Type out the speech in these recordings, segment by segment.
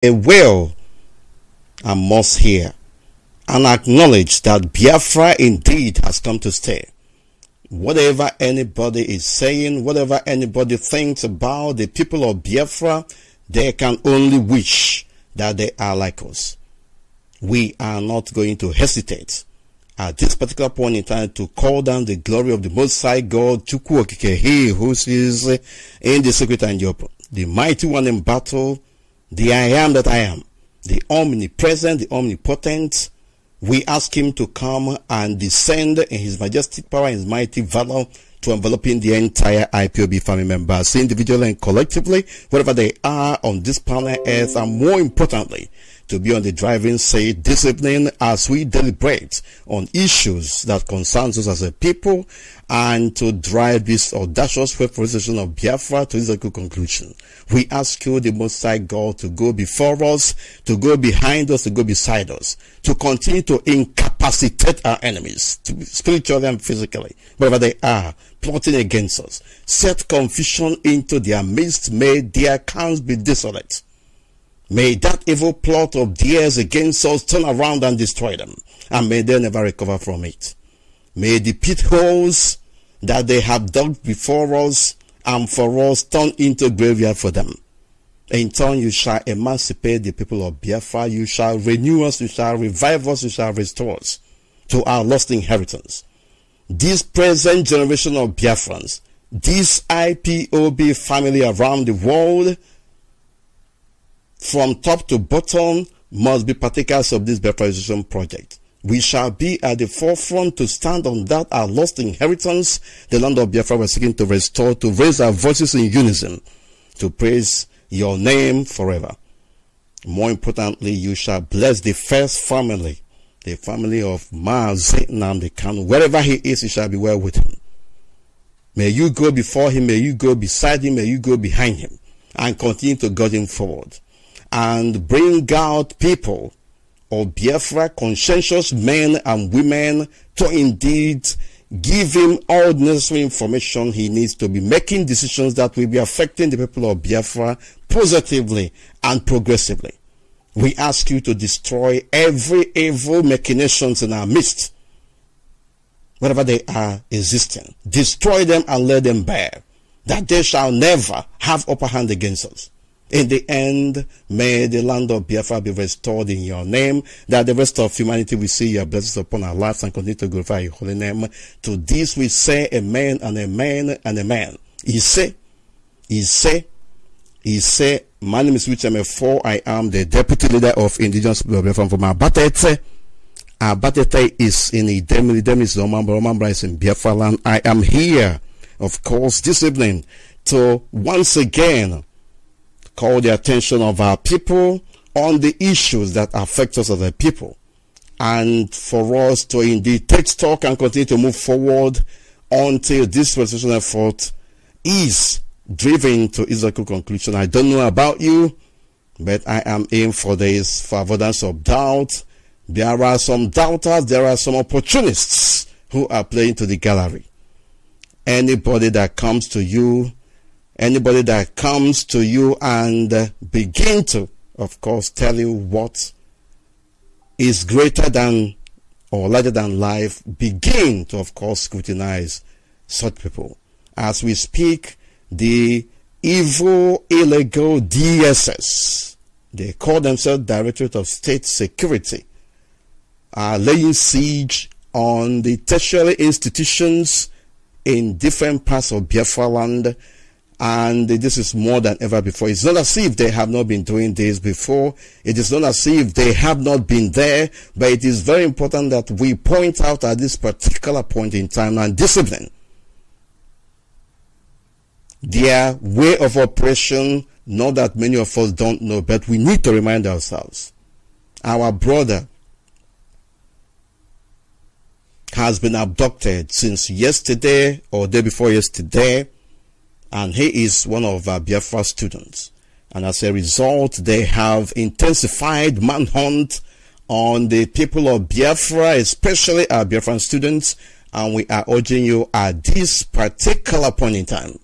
a will and must hear and acknowledge that Biafra indeed has come to stay. Whatever anybody is saying, whatever anybody thinks about the people of Biafra, they can only wish that they are like us. We are not going to hesitate at this particular point in time to call down the glory of the Most High God, Chukwu Okike, He who is in the secret and the open, the mighty one in battle, the I am that I am, the omnipresent, the omnipotent. We ask him to come and descend in his majestic power and his mighty valor to enveloping the entire IPOB family members, individually and collectively, wherever they are on this planet Earth, and more importantly, to be on the driving seat this evening as we deliberate on issues that concerns us as a people, and to drive this audacious representation of Biafra to its conclusion. We ask you, the Most High God, to go before us, to go behind us, to go beside us, to continue to incapacitate our enemies, spiritually and physically, wherever they are, plotting against us. Set confusion into their midst. May their accounts be desolate. May that evil plot of theirs against us turn around and destroy them, and may they never recover from it. May the pit holes that they have dug before us and for us turn into graveyard for them. In turn, you shall emancipate the people of Biafra. You shall renew us. You shall revive us. You shall restore us to our lost inheritance. This present generation of Biafrans, this IPOB family around the world, from top to bottom, must be partakers of this Biafraization project. We shall be at the forefront to stand on that, our lost inheritance, the land of Biafra we're seeking to restore, to raise our voices in unison, to praise your name forever. More importantly, you shall bless the first family, the family of Mazi Namdekan. Wherever he is, it shall be well with him. May you go before him, may you go beside him, may you go behind him, and continue to guide him forward, and bring out people of Biafra, conscientious men and women, to indeed give him all necessary information he needs to be making decisions that will be affecting the people of Biafra positively and progressively. We ask you to destroy every evil machinations in our midst, wherever they are existing. Destroy them and let them bear, that they shall never have upper hand against us. In the end, may the land of Biafra be restored in your name, that the rest of humanity will see your blessings upon our lives and continue to glorify your holy name. To this we say amen and amen and amen. He say, my name is Uche Mefor. I am the deputy leader of indigenous people of Biafra from Abatete. Abatete is in Idem. Idem is Omambra is in Biafra land. I am here, of course, this evening to once again call the attention of our people on the issues that affect us as a people, and for us to indeed take stock and continue to move forward until this resolution effort is driven to its conclusion. I don't know about you, but I am in for this, for avoidance of doubt. There are some doubters, there are some opportunists who are playing to the gallery. Anybody that comes to you and begin to, of course, tell you what is greater than or larger than life, begin to, of course, scrutinize such people. As we speak, the evil, illegal DSS, they call themselves Directorate of State Security, are laying siege on the tertiary institutions in different parts of Biafra land. And this is more than ever before. It's not as if they have not been doing this before. It is not as if they have not been there. But it is very important that we point out at this particular point in time and discipline their way of operation. Not that many of us don't know, but we need to remind ourselves. Our brother has been abducted since yesterday or day before yesterday, and he is one of our Biafra students. And as a result, they have intensified manhunt on the people of Biafra, especially our Biafran students. And we are urging you at this particular point in time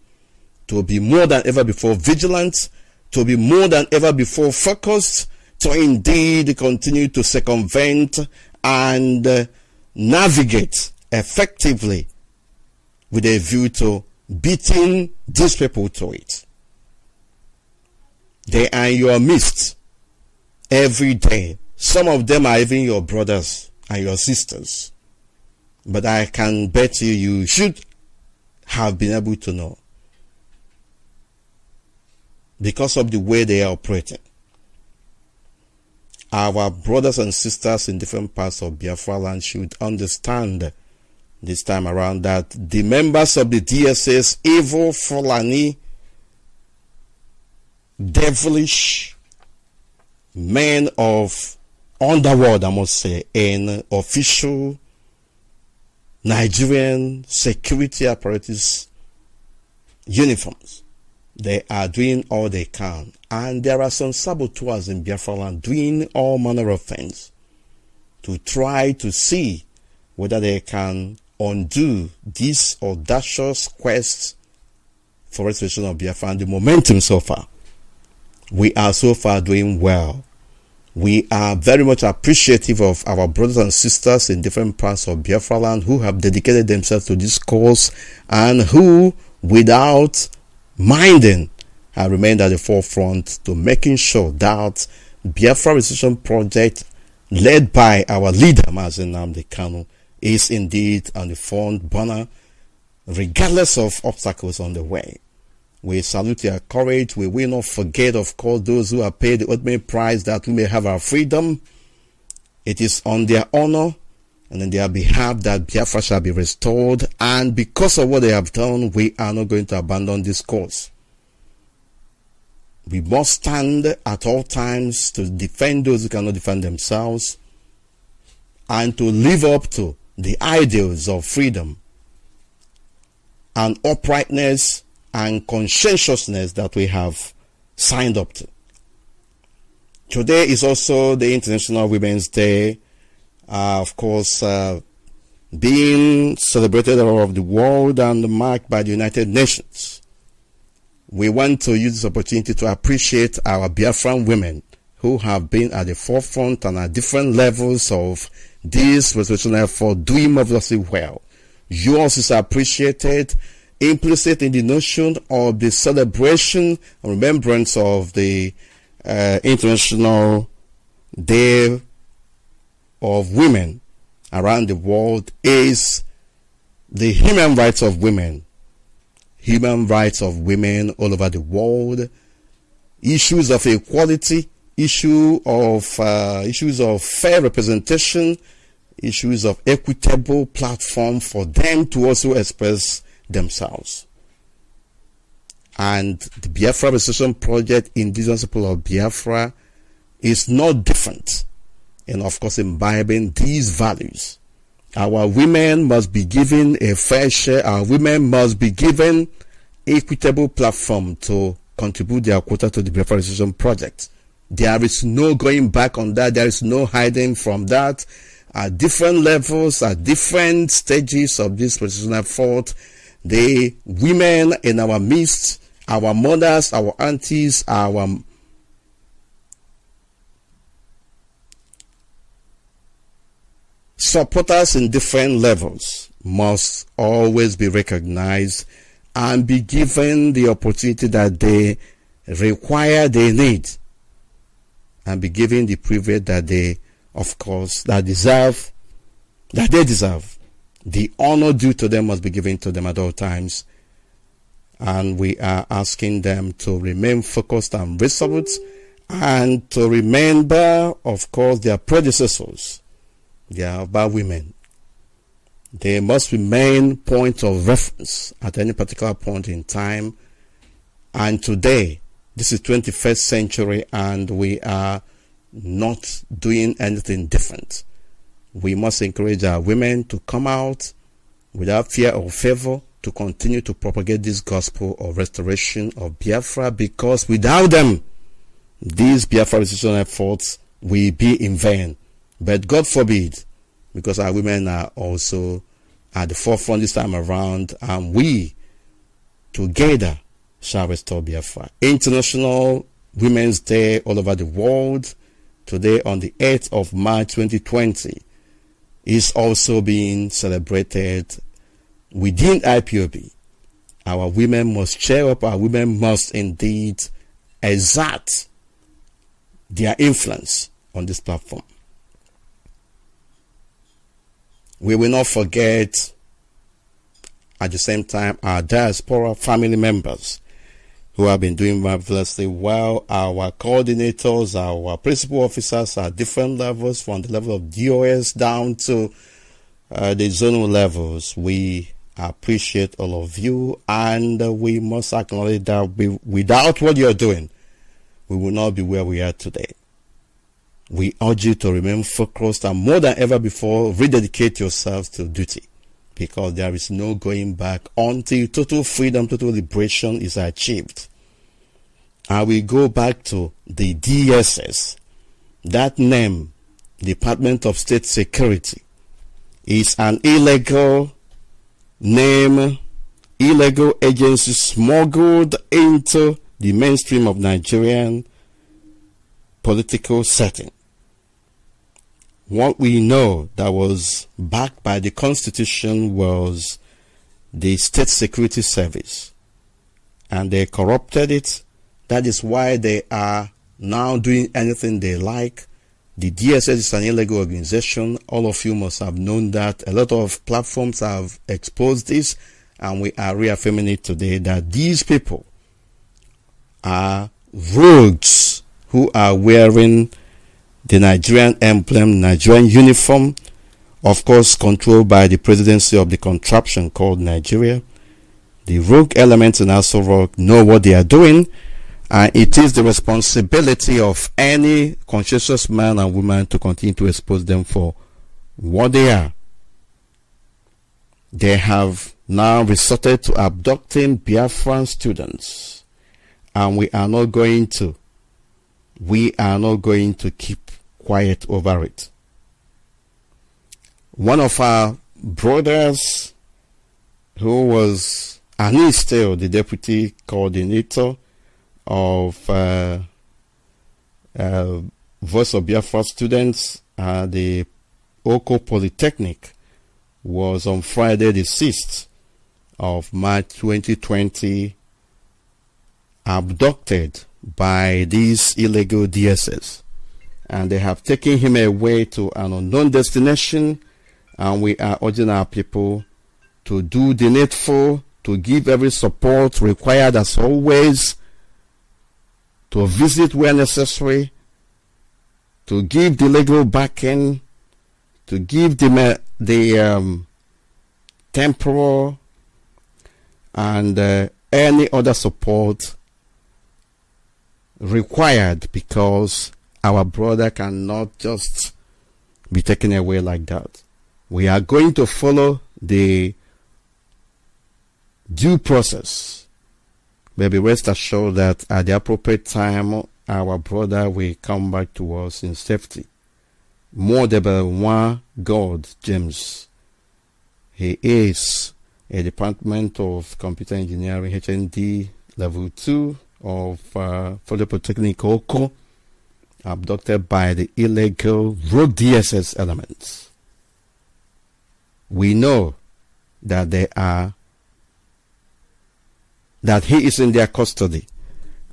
to be more than ever before vigilant, to be more than ever before focused to indeed continue to circumvent and navigate effectively with a view to beating these people to it. They are in your midst every day. Some of them are even your brothers and your sisters. But I can bet you should have been able to know, because of the way they are operating. Our brothers and sisters in different parts of Biafra land should understand this time around that the members of the DSS, evil, Fulani, devilish men of underworld, I must say, in official Nigerian security apparatus uniforms, they are doing all they can. And there are some saboteurs in Biafra land doing all manner of things to try to see whether they can undo this audacious quest for restoration of Biafra and the momentum so far. We are so far doing well. We are very much appreciative of our brothers and sisters in different parts of Biafra land who have dedicated themselves to this cause and who, without minding, have remained at the forefront to making sure that Biafra Restoration Project, led by our leader, Mazi, is indeed on the front burner, regardless of obstacles on the way. We salute your courage. We will not forget, of course, those who have paid the ultimate price that we may have our freedom. It is on their honor and on their behalf that Biafra shall be restored. And because of what they have done, we are not going to abandon this cause. We must stand at all times to defend those who cannot defend themselves and to live up to the ideals of freedom and uprightness and conscientiousness that we have signed up to. Today is also the International Women's Day, of course, being celebrated all over the world and marked by the United Nations. We want to use this opportunity to appreciate our Biafran women who have been at the forefront and at different levels of this restoration effort, doing marvelously well. Yours is appreciated. Implicit in the notion of the celebration and remembrance of the International Day of Women around the world is the human rights of women. Human rights of women all over the world, issues of equality, issues of fair representation, issues of equitable platform for them to also express themselves. And the Biafra Restoration Project, Indigenous People of Biafra, is not different in, of course, imbibing these values. Our women must be given a fair share. Our women must be given equitable platform to contribute their quota to the Biafra Restoration Project. There is no going back on that. There is no hiding from that. At different levels, at different stages of this restoration effort, the women in our midst, our mothers, our aunties, our supporters in different levels must always be recognized and be given the opportunity that they require, they need, and be given the privilege that they, of course, that they deserve. The honor due to them must be given to them at all times. And we are asking them to remain focused and resolute and to remember, of course, their predecessors, their Aba women. They must remain point of reference at any particular point in time. And today, this is 21st century, and we are not doing anything different. We must encourage our women to come out without fear or favor to continue to propagate this gospel of restoration of Biafra, because without them, these Biafra restoration efforts will be in vain. But God forbid, because our women are also at the forefront this time around, and we together shall restore Biafra. International Women's Day all over the world, today on the 8th of March 2020, is also being celebrated within IPOB. Our women must cheer up. Our women must indeed exert their influence on this platform. We will not forget, at the same time, our diaspora family members who have been doing marvelously well, our coordinators, our principal officers at different levels, from the level of DOS down to the zonal levels. We appreciate all of you, and we must acknowledge that without what you're doing, we will not be where we are today. We urge you to remain focused and more than ever before, rededicate yourselves to duty, because there is no going back until total freedom, total liberation is achieved. And we go back to the DSS. That name, Department of State Security, is an illegal name, illegal agency smuggled into the mainstream of Nigerian political setting. What we know that was backed by the Constitution was the State Security Service, and they corrupted it. That is why they are now doing anything they like. The DSS is an illegal organization. All of you must have known that. A lot of platforms have exposed this, and we are reaffirming it today that these people are rogues who are wearing the Nigerian emblem, Nigerian uniform, of course controlled by the presidency of the contraption called Nigeria. The rogue elements in Aso Rock know what they are doing, and it is the responsibility of any conscientious man and woman to continue to expose them for what they are. They have now resorted to abducting Biafran students, and we are not going to keep quiet over it. One of our brothers, who was, and is still, the deputy coordinator of Voice of Biafra students at the Oko Polytechnic, was on Friday the 6th of March 2020 abducted by these illegal DSS, and they have taken him away to an unknown destination, and we are urging our people to do the needful, to give every support required as always, to visit where necessary, to give the legal backing, to give the temporal and any other support required, because our brother cannot just be taken away like that. We are going to follow the due process, but be rest assured that at the appropriate time our brother will come back to us in safety. More than one God, James. He is a Department of Computer Engineering HND Level 2 of Federal Polytechnic Oko, abducted by the illegal rogue DSS elements. We know that he is in their custody,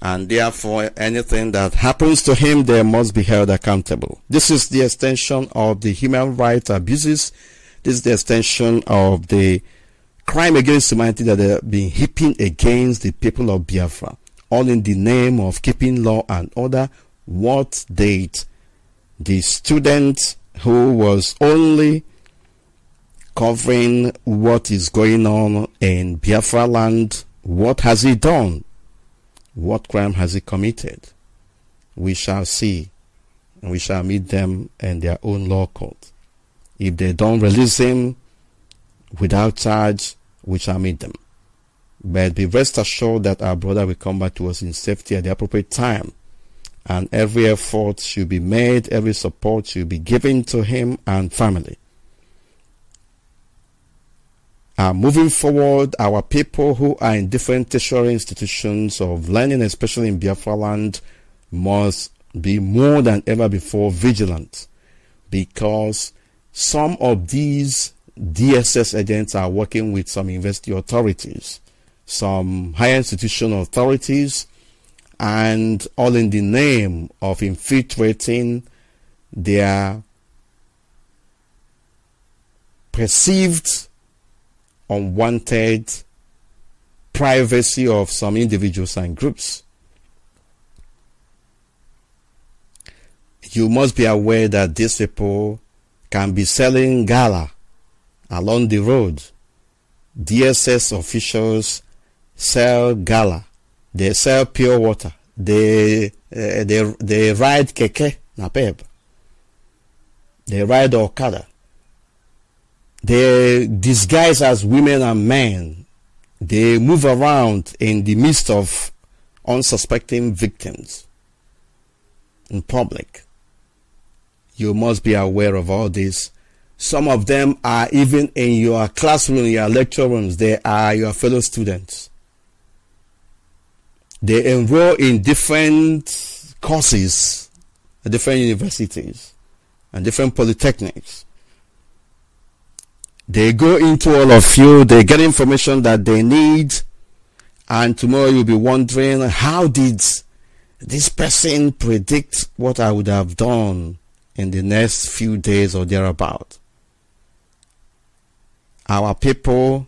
and therefore anything that happens to him, they must be held accountable. This is the extension of the human rights abuses. This is the extension of the crime against humanity that they have been heaping against the people of Biafra, all in the name of keeping law and order. What did the student who was only covering what is going on in Biafra land, what has he done? What crime has he committed? We shall see, and we shall meet them in their own law court. If they don't release him without charge, we shall meet them. But be rest assured that our brother will come back to us in safety at the appropriate time, and every effort should be made, every support should be given to him and family. Moving forward, our people who are in different tertiary institutions of learning, especially in Biafra land, must be more than ever before vigilant, because some of these DSS agents are working with some university authorities, some higher institution authorities, and all in the name of infiltrating their perceived unwanted privacy of some individuals and groups. You must be aware that these people can be selling gala along the road. DSS officials sell gala. They sell pure water. They ride keke napep. They ride okada. They disguise as women and men. They move around in the midst of unsuspecting victims in public. You must be aware of all this. Some of them are even in your classroom, your lecture rooms. They are your fellow students. They enroll in different courses at different universities and different polytechnics. They go into all of you, they get information that they need, and tomorrow you'll be wondering, how did this person predict what I would have done in the next few days or thereabout? Our people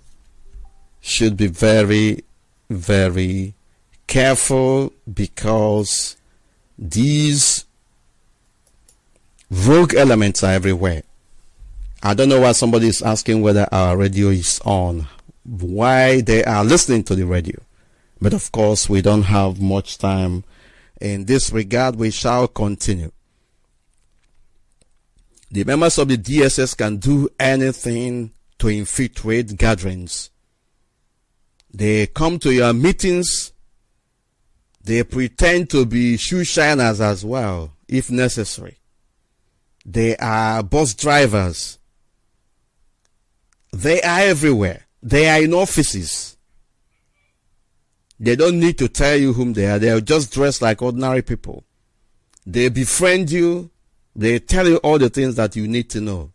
should be very, very careful, because these rogue elements are everywhere. I don't know why somebody is asking whether our radio is on, why they are listening to the radio. But of course, we don't have much time. In this regard, we shall continue. The members of the DSS can do anything to infiltrate gatherings. They come to your meetings. They pretend to be shoe shiners as well, if necessary. They are bus drivers. They are everywhere. They are in offices. They don't need to tell you whom they are. They are just dressed like ordinary people. They befriend you. They tell you all the things that you need to know.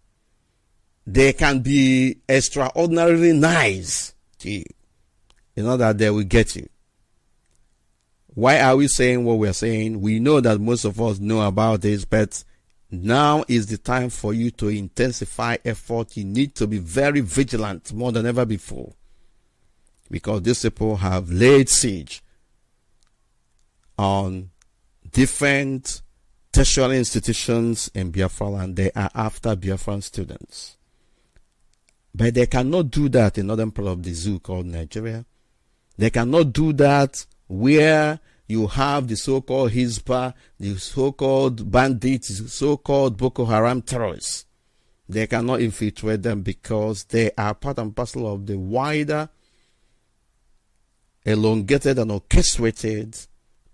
They can be extraordinarily nice to you, in order that they will get you. Why are we saying what we're saying? We know that most of us know about this, but now is the time for you to intensify effort. You need to be very vigilant, more than ever before, because these people have laid siege on different tertiary institutions in Biafra land. They are after Biafran students. But they cannot do that in northern part of the zoo called Nigeria. They cannot do that where you have the so-called Hizbah, the so-called bandits, the so-called Boko Haram terrorists. They cannot infiltrate them, because they are part and parcel of the wider, elongated and orchestrated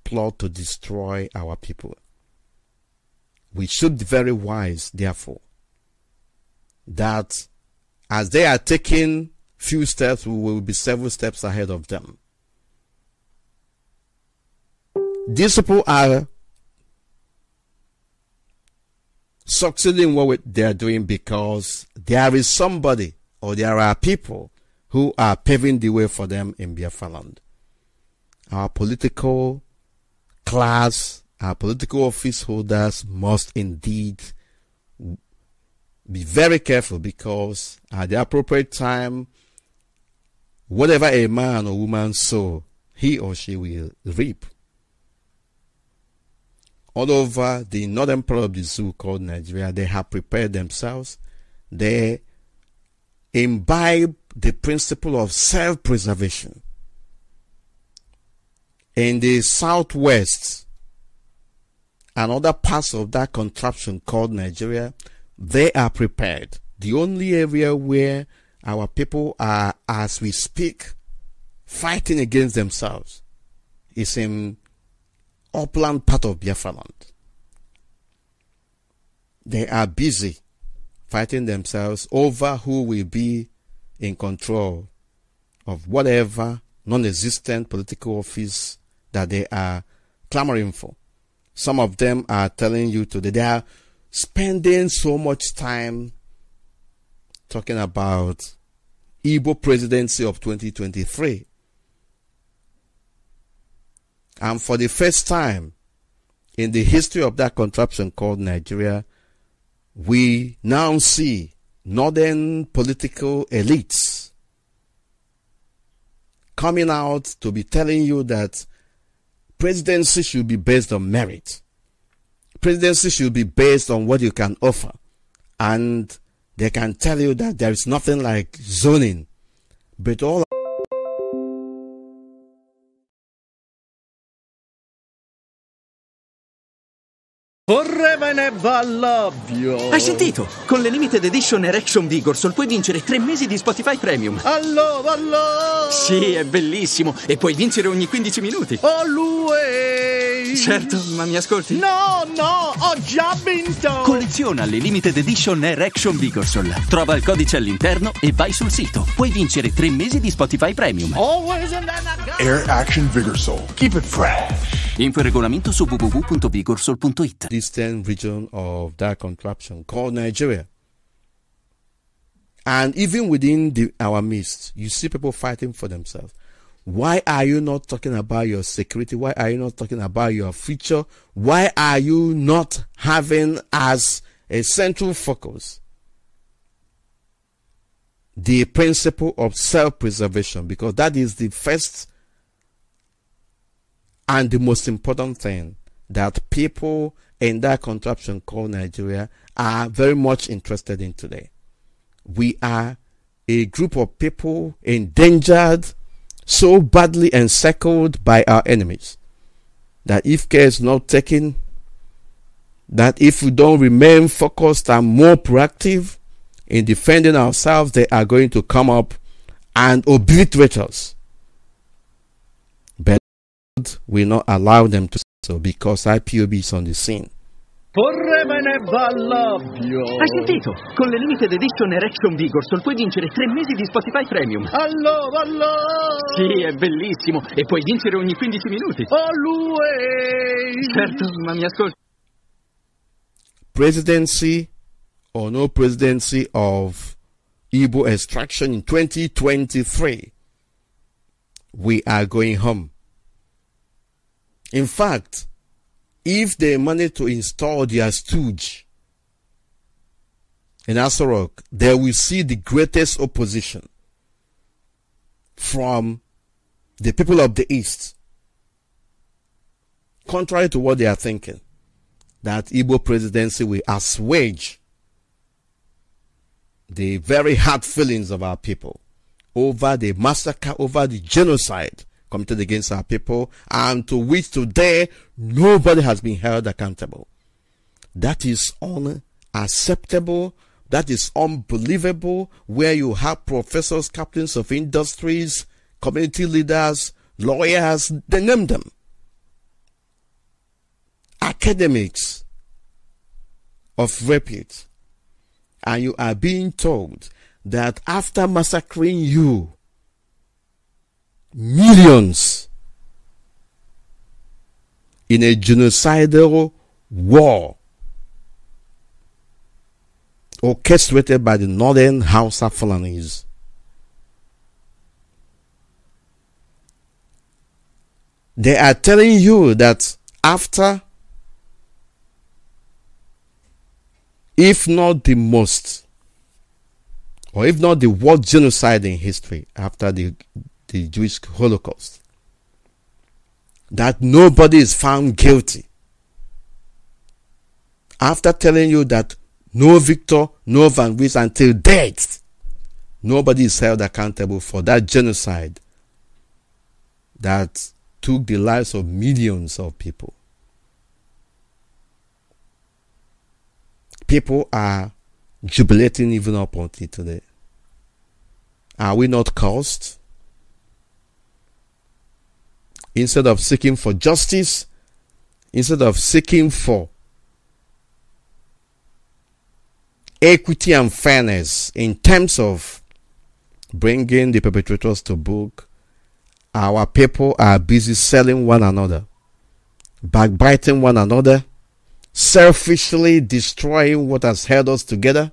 plot to destroy our people. We should be very wise, therefore, that as they are taking few steps, we will be several steps ahead of them. These people are succeeding in what they are doing because there is somebody, or there are people who are paving the way for them in Biafra land. Our political class, our political office holders must indeed be very careful, because at the appropriate time, whatever a man or woman sow, he or she will reap. All over the northern part of the zoo called Nigeria, they have prepared themselves. They imbibe the principle of self-preservation. In the southwest and other parts of that contraption called Nigeria, they are prepared. The only area where our people are, as we speak, fighting against themselves is in upland part of Biafra land. They are busy fighting themselves over who will be in control of whatever non-existent political office that they are clamoring for. some of them are telling you today, they are spending so much time talking about Igbo presidency of 2023. And for the first time in the history of that contraption called Nigeria, we now see northern political elites coming out to be telling you that presidency should be based on merit. Presidency should be based on what you can offer. And they can tell you that there is nothing like zoning. But all Forever and ever love you. Hai sentito? Con le limited edition Erection Vigor puoi vincere 3 mesi di Spotify Premium. Allo. Sì, è bellissimo. E puoi vincere ogni 15 minuti. Always. Certo, ma mi ascolti? No, ho già vinto. Colleziona le limited edition Erection Vigor. Trova il codice all'interno e vai sul sito. Puoi vincere 3 mesi di Spotify Premium. Always and then I go. Air Action Vigorsol. Keep it fresh. Info e regolamento su www.vigorsol.it. Eastern region of that contraption called Nigeria. And even within our midst, you see people fighting for themselves. Why are you not talking about your security? Why are you not talking about your future? Why are you not having as a central focus the principle of self-preservation? Because that is the first and the most important thing that people in that contraption called Nigeria are very much interested in today. We are a group of people endangered, so badly encircled by our enemies, that if care is not taken, that if we don't remain focused and more proactive in defending ourselves, they are going to come up and obliterate us. But will not allow them to do so, because IPOB is on the scene. Forever and ever love you. Hai sentito? Con le limited edition Erection Vigor puoi vincere 3 mesi di Spotify Premium. Allo. Sì, è bellissimo. E puoi vincere ogni 15 minuti. Always. Certo, ma mi ascolti? Presidency or no presidency of Igbo extraction in 2023, we are going home. In fact, if they manage to install their stooge in Asorok, they will see the greatest opposition from the people of the East. Contrary to what they are thinking, that Igbo presidency will assuage the very hard feelings of our people over the massacre, over the genocide committed against our people, and to which today nobody has been held accountable. That is unacceptable. That is unbelievable, where you have professors, captains of industries, community leaders, lawyers, they name them, academics of repute, and you are being told that after massacring you, millions in a genocidal war orchestrated by the northern Hausa Fulanis, they are telling you that after, if not the most, or if not the worst genocide in history after the Jewish Holocaust, that nobody is found guilty. After telling you that no victor, no vanquished until death, nobody is held accountable for that genocide that took the lives of millions of people. People are jubilating even up until today. Are we not cursed? Instead of seeking for justice, instead of seeking for equity and fairness in terms of bringing the perpetrators to book, our people are busy selling one another backbiting one another, selfishly destroying what has held us together.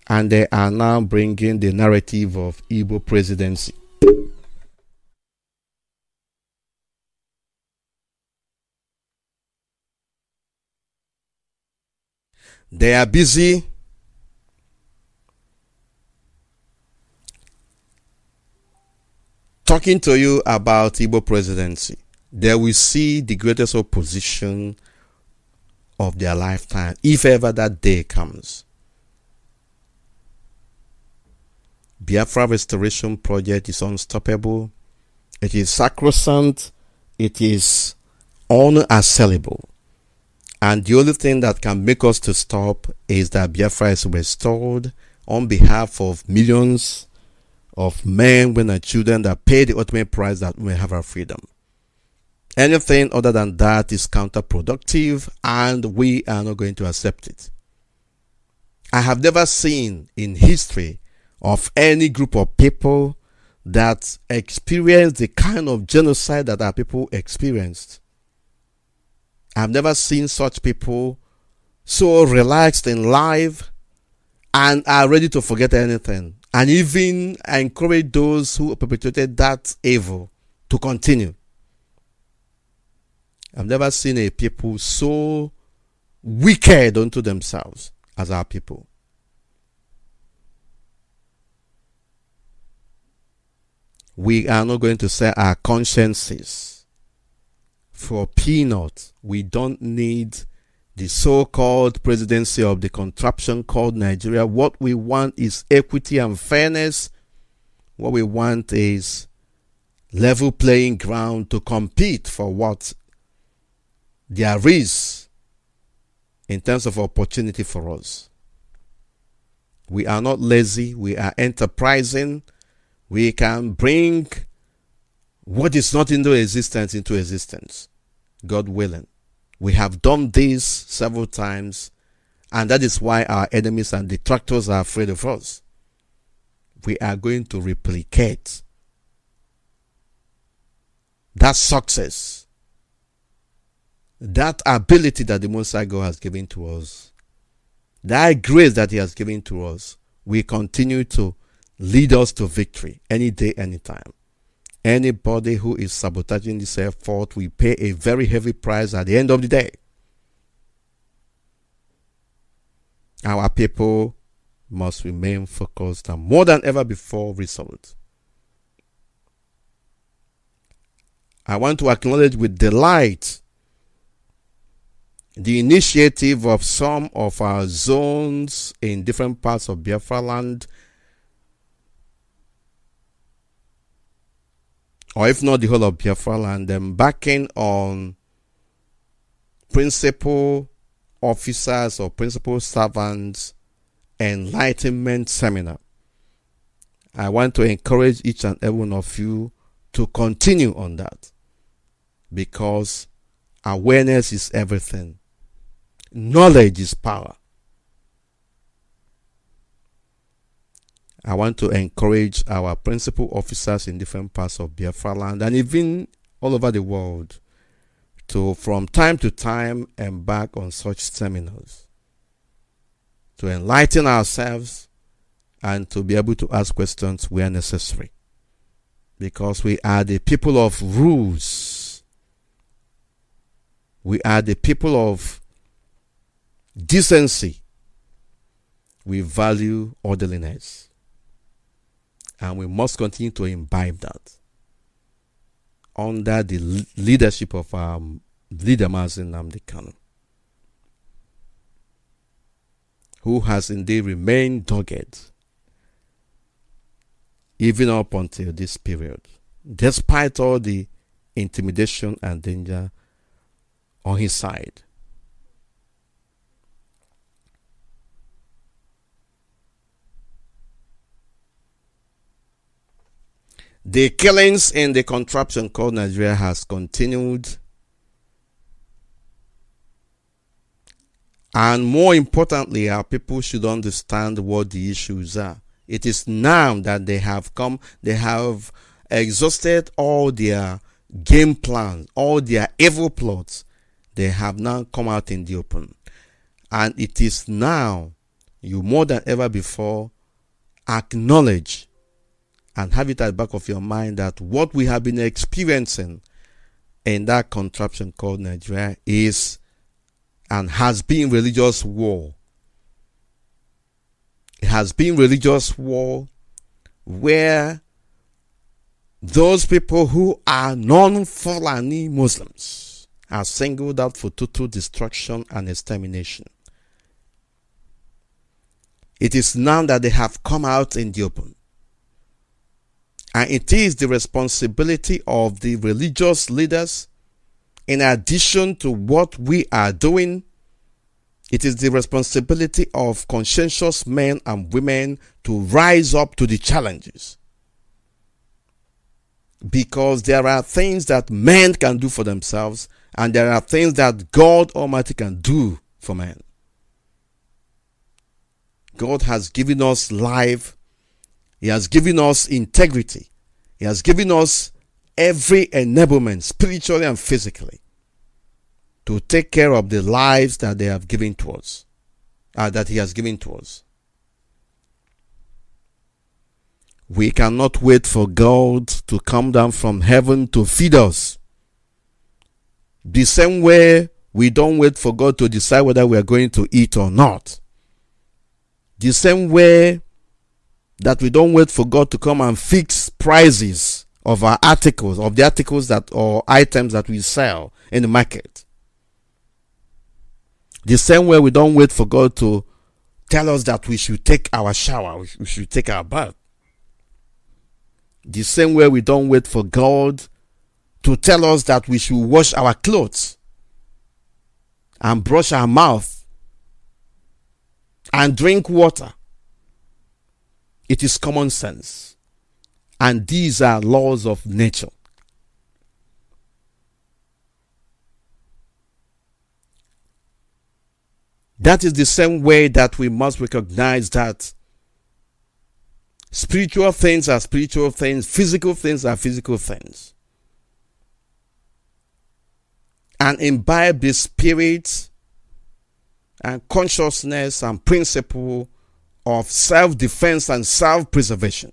And they are now bringing the narrative of Igbo presidency. They are busy talking to you about Igbo presidency. They will see the greatest opposition of their lifetime, if ever that day comes. Biafra Restoration Project is unstoppable. It is sacrosanct. It is unassailable. And the only thing that can make us to stop is that Biafra is restored on behalf of millions of men, women, and children that pay the ultimate price that we have our freedom. Anything other than that is counterproductive, and we are not going to accept it. I have never seen in history of any group of people that experienced the kind of genocide that our people experienced. I've never seen such people so relaxed in life and are ready to forget anything, and even encourage those who perpetrated that evil to continue. I've never seen a people so wicked unto themselves as our people. We are not going to sell our consciences for peanuts. We don't need the so-called presidency of the contraption called Nigeria. What we want is equity and fairness. What we want is level playing ground to compete for what there is in terms of opportunity for us. We are not lazy. We are enterprising. We can bring what is not into existence, God willing. We have done this several times, and that is why our enemies and detractors are afraid of us. We are going to replicate that success, that ability that the Most High God has given to us, that grace that He has given to us. We continue to lead us to victory any day, anytime. Anybody who is sabotaging this effort will pay a very heavy price at the end of the day. Our people must remain focused and more than ever before resolute. I want to acknowledge with delight the initiative of some of our zones in different parts of Biafra land, or if not the whole of Biafra land, embarking on principal officers or principal servants enlightenment seminar. I want to encourage each and every one of you to continue on that, because awareness is everything. Knowledge is power. I want to encourage our principal officers in different parts of Biafra land and even all over the world to, from time to time, embark on such seminars to enlighten ourselves and to be able to ask questions where necessary, because we are the people of rules. We are the people of decency. We value orderliness, and we must continue to imbibe that under the leadership of our leader Mazi, who has indeed remained dogged even up until this period, despite all the intimidation and danger on his side. The killings in the contraption called Nigeria has continued, and more importantly, our people should understand what the issues are. It is now that they have come, they have exhausted all their game plans, all their evil plots, they have now come out in the open. And it is now you more than ever before acknowledge and have it at the back of your mind that what we have been experiencing in that contraption called Nigeria is and has been religious war. It has been religious war where those people who are non-Fulani Muslims are singled out for total destruction and extermination. It is now that they have come out in the open. And it is the responsibility of the religious leaders, in addition to what we are doing, it is the responsibility of conscientious men and women to rise up to the challenges. Because there are things that men can do for themselves, and there are things that God Almighty can do for men. God has given us life. He has given us integrity. He has given us every enablement, spiritually and physically, to take care of the lives that they have given to us, that He has given to us. We cannot wait for God to come down from heaven to feed us. The same way we don't wait for God to decide whether we are going to eat or not. The same way that we don't wait for God to come and fix prices of our articles, of the articles that or items that we sell in the market. The same way we don't wait for God to tell us that we should take our shower, we should take our bath. The same way we don't wait for God to tell us that we should wash our clothes and brush our mouth and drink water. It is common sense. And these are laws of nature. That is the same way that we must recognize that spiritual things are spiritual things, physical things are physical things. And imbibe the spirit and consciousness and principle of self-defense and self-preservation.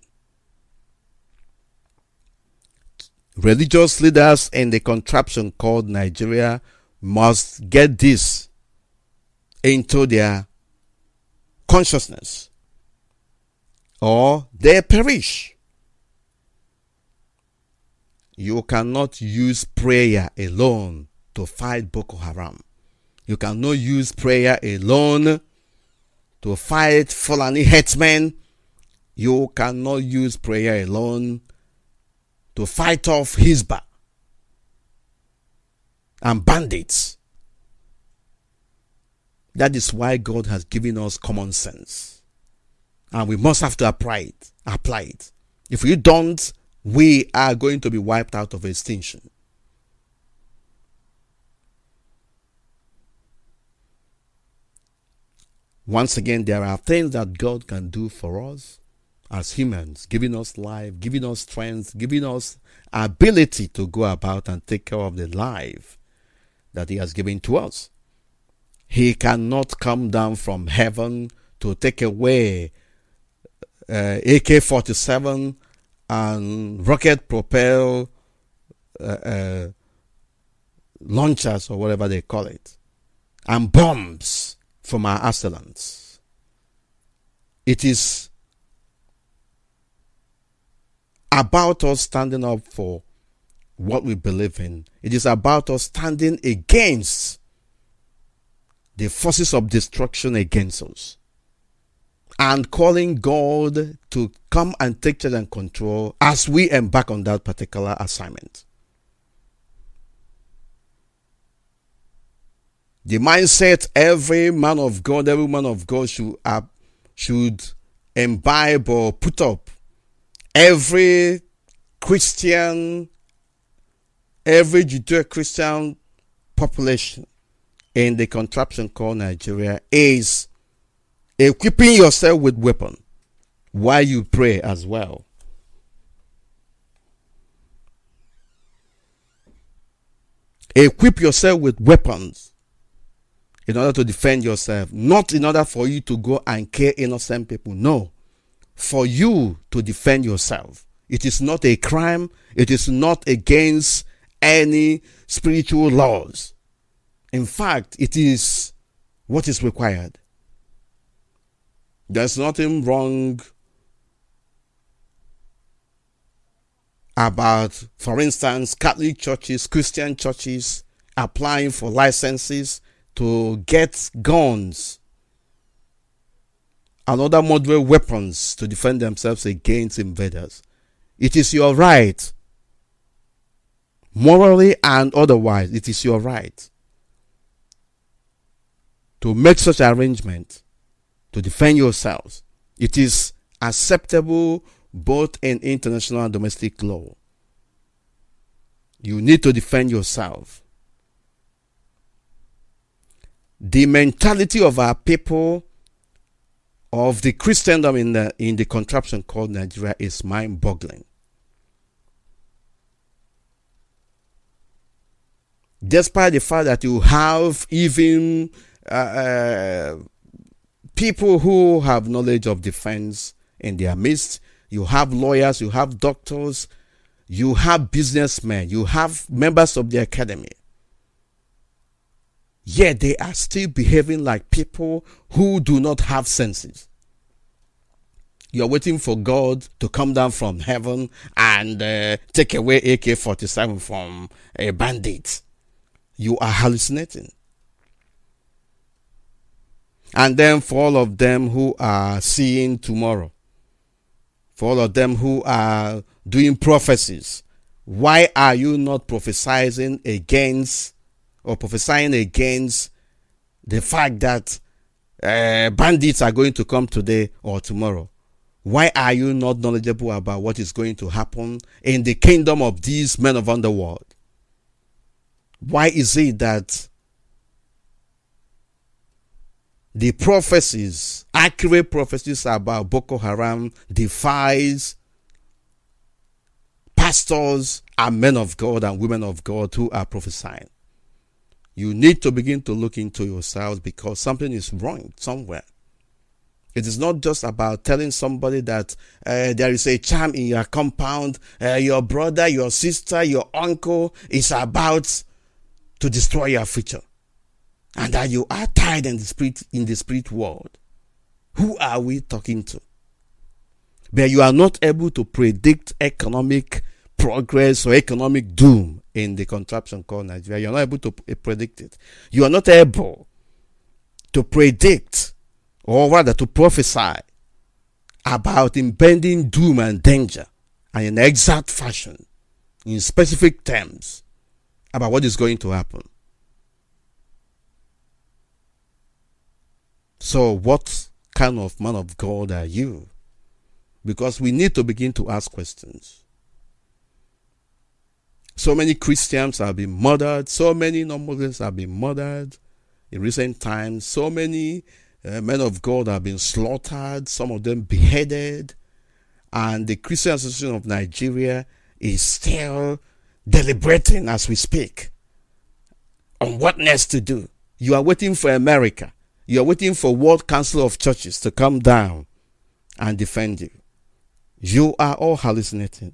Religious leaders in the contraption called Nigeria must get this into their consciousness, or they perish. You cannot use prayer alone to fight Boko Haram. You cannot use prayer alone to fight Fulani headsmen. You cannot use prayer alone to fight off Hizbah and bandits. That is why God has given us common sense. And we must have to apply it. If we don't, we are going to be wiped out of extinction. Once again, there are things that God can do for us as humans, giving us life, giving us strength, giving us ability to go about and take care of the life that He has given to us. He cannot come down from heaven to take away AK-47 and rocket-propelled launchers, or whatever they call it, and bombs from our assailants. It is about us standing up for what we believe in. It is about us standing against the forces of destruction against us, and calling God to come and take charge and control as we embark on that particular assignment. The mindset every man of God, every woman of God should imbibe or put up. Every Christian, every Judeo-Christian population in the contraption called Nigeria is equipping yourself with weapon while you pray as well. Equip yourself with weapons in order to defend yourself. Not in order for you to go and kill innocent people. No. For you to defend yourself. It is not a crime. It is not against any spiritual laws. In fact, it is what is required. There's nothing wrong about, for instance, Catholic churches, Christian churches applying for licenses to get guns and other modern weapons to defend themselves against invaders. It is your right, morally and otherwise, it is your right to make such arrangements to defend yourselves. It is acceptable both in international and domestic law. You need to defend yourself. The mentality of our people, of the Christendom in the contraption called Nigeria, is mind-boggling. Despite the fact that you have even people who have knowledge of defense in their midst, you have lawyers, you have doctors, you have businessmen, you have members of the academy. Yet they are still behaving like people who do not have senses. You are waiting for God to come down from heaven and take away AK-47 from a bandit. You are hallucinating. And then for all of them who are seeing tomorrow, for all of them who are doing prophecies, why are you not prophesying against the fact that bandits are going to come today or tomorrow? Why are you not knowledgeable about what is going to happen in the kingdom of these men of underworld? Why is it that the prophecies, accurate prophecies about Boko Haram, defies pastors and men of God and women of God who are prophesying? You need to begin to look into yourselves, because something is wrong somewhere. It is not just about telling somebody that there is a charm in your compound, your brother, your sister, your uncle is about to destroy your future, and that you are tied in the spirit world. Who are we talking to? But you are not able to predict economic progress or economic doom in the contraption called Nigeria. You are not able to predict it. You are not able to predict, or rather to prophesy about impending doom and danger, and in exact fashion, in specific terms, about what is going to happen. So what kind of man of God are you? Because we need to begin to ask questions. So many Christians have been murdered. So many non-Muslims have been murdered in recent times. So many men of God have been slaughtered. Some of them beheaded. And the Christian Association of Nigeria is still deliberating as we speak on what next to do. You are waiting for America. You are waiting for World Council of Churches to come down and defend you. You are all hallucinating.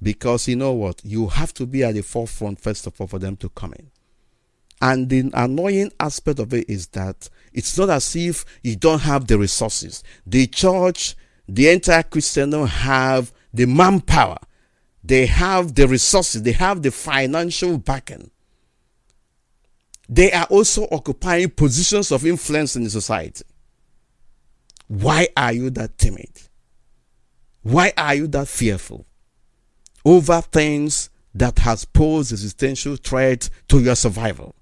Because you know what? You have to be at the forefront first of all for them to come in. And the annoying aspect of it is that it's not as if you don't have the resources. The church, the entire Christendom have the manpower. They have the resources. They have the financial backing. They are also occupying positions of influence in the society. Why are you that timid? Why are you that fearful over things that has posed existential threat to your survival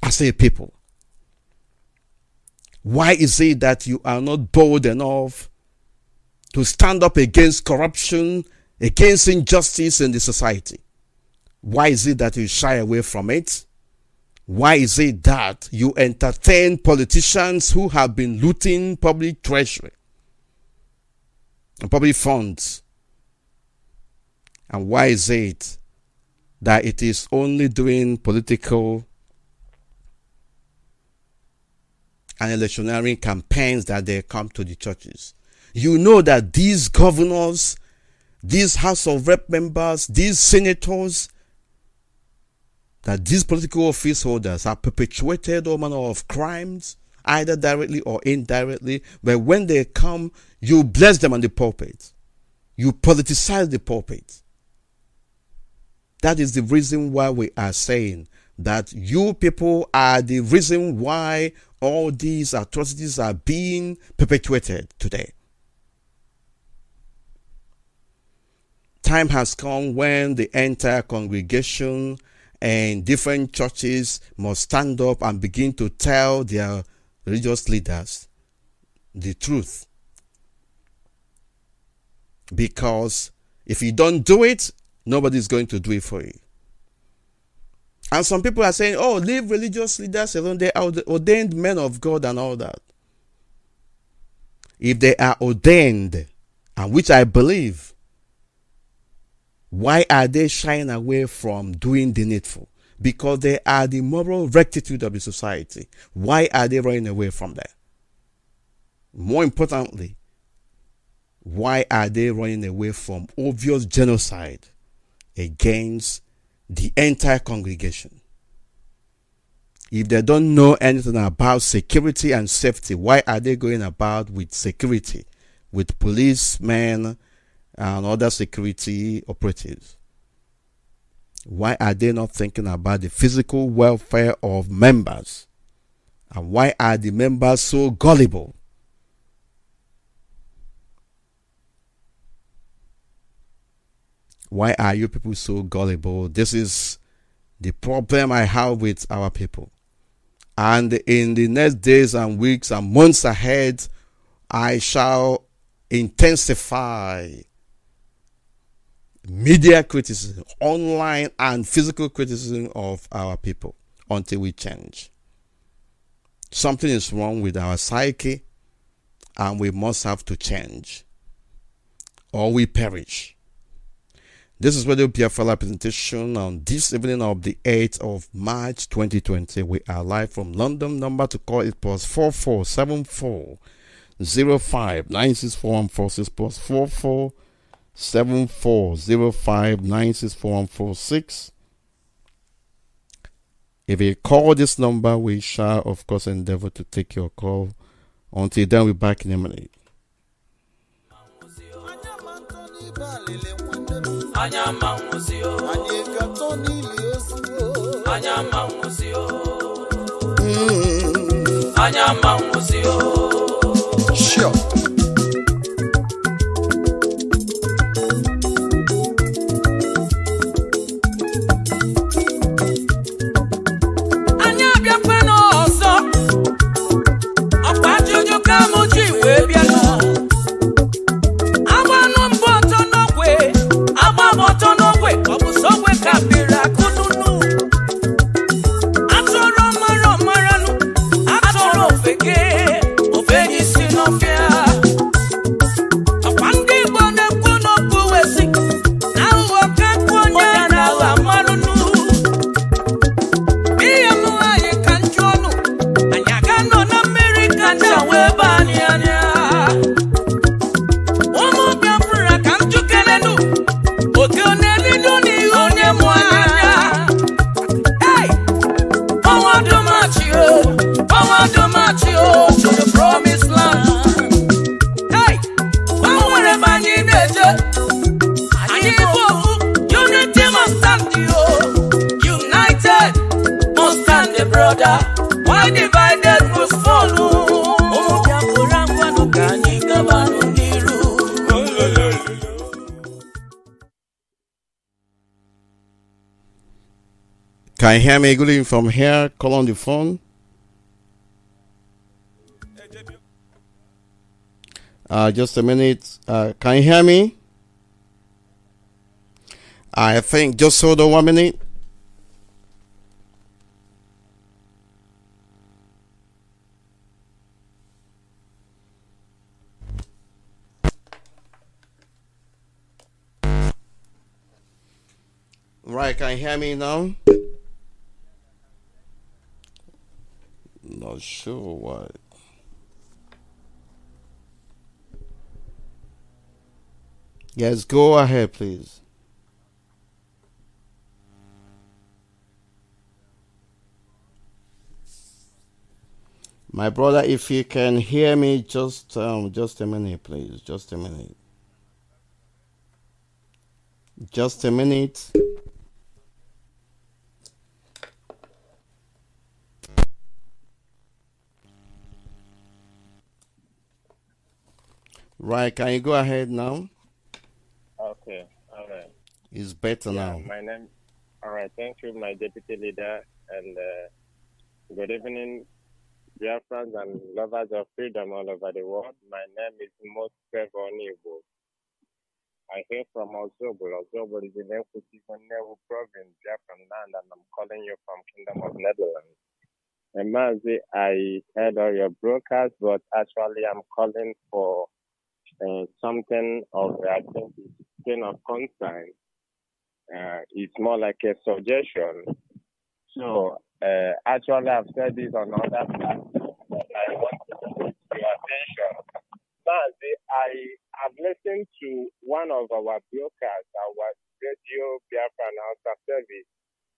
as a people? Why is it that you are not bold enough to stand up against corruption, against injustice in the society? Why is it that you shy away from it? Why is it that you entertain politicians who have been looting public treasury and public funds? And why is it that it is only during political and electioneering campaigns that they come to the churches. You know that these governors, these House of Rep members, these senators, that these political office holders have perpetuated all manner of crimes, either directly or indirectly. But when they come, you bless them on the pulpit. You politicize the pulpit. That is the reason why we are saying that you people are the reason why all these atrocities are being perpetuated today. Time has come when the entire congregation and different churches must stand up and begin to tell their religious leaders the truth. Because if you don't do it, nobody's going to do it for you. And some people are saying, oh, leave religious leaders alone. They are ordained men of God and all that. If they are ordained, and which I believe, why are they shying away from doing the needful? Because they are the moral rectitude of the society. Why are they running away from that? More importantly, why are they running away from obvious genocide against the entire congregation? If they don't know anything about security and safety, why are they going about with security, with policemen and other security operatives? Why are they not thinking about the physical welfare of members? And why are the members so gullible? Why are you people so gullible? This is the problem I have with our people. And in the next days and weeks and months ahead, I shall intensify media criticism, online and physical criticism of our people until we change. Something is wrong with our psyche, and we must have to change, or we perish. This is Radio Biafra presentation on this evening of the 8th of March 2020. We are live from London. Number to call is +4474 05 964 +4474 05 964 If you call this number, we shall of course endeavor to take your call. Until then, we'll be back in a minute. Sure. Can you hear me? Good evening from here. Call on the phone. Just a minute. Can you hear me? I think just hold on 1 minute. Right, can you hear me now? Not sure why. Yes, go ahead, please. My brother, if you can hear me, just a minute, please. Just a minute. Just a minute. Right, can you go ahead now? Okay, all right. It's better Yeah, now. my name. All right, thank you, my deputy leader, and good evening, Biafrans and lovers of freedom all over the world. My name is Most Trevor Nibo. I hail from Ozobol. Ozobol is in Nevu province, Biafran land, and I'm calling you from Kingdom of Netherlands. And Mazi, I heard all your broadcast, but actually I'm calling for something of, I think, thing of concern. It's more like a suggestion. So, actually, I've said this on other platforms, but I want to put your attention. Mazi, I have listened to one of our broadcasts, our radio Biafra announcer service,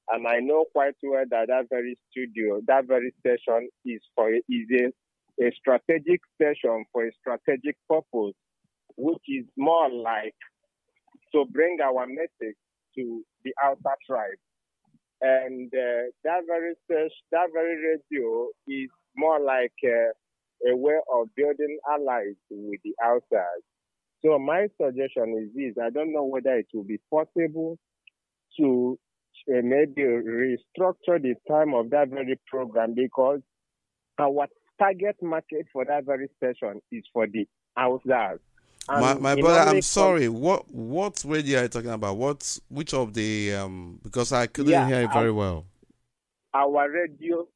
and I know quite well that that very studio, that very station is a strategic station for a strategic purpose, which is more like to bring our message to the outer tribe. And that very radio is more like a way of building allies with the outside. So my suggestion is this: I don't know whether it will be possible to maybe restructure the time of that very program, because our target market for that very station is for the outsiders. My brother, I'm sorry. What radio are you talking about? Which of the because I couldn't hear it very well. Our radio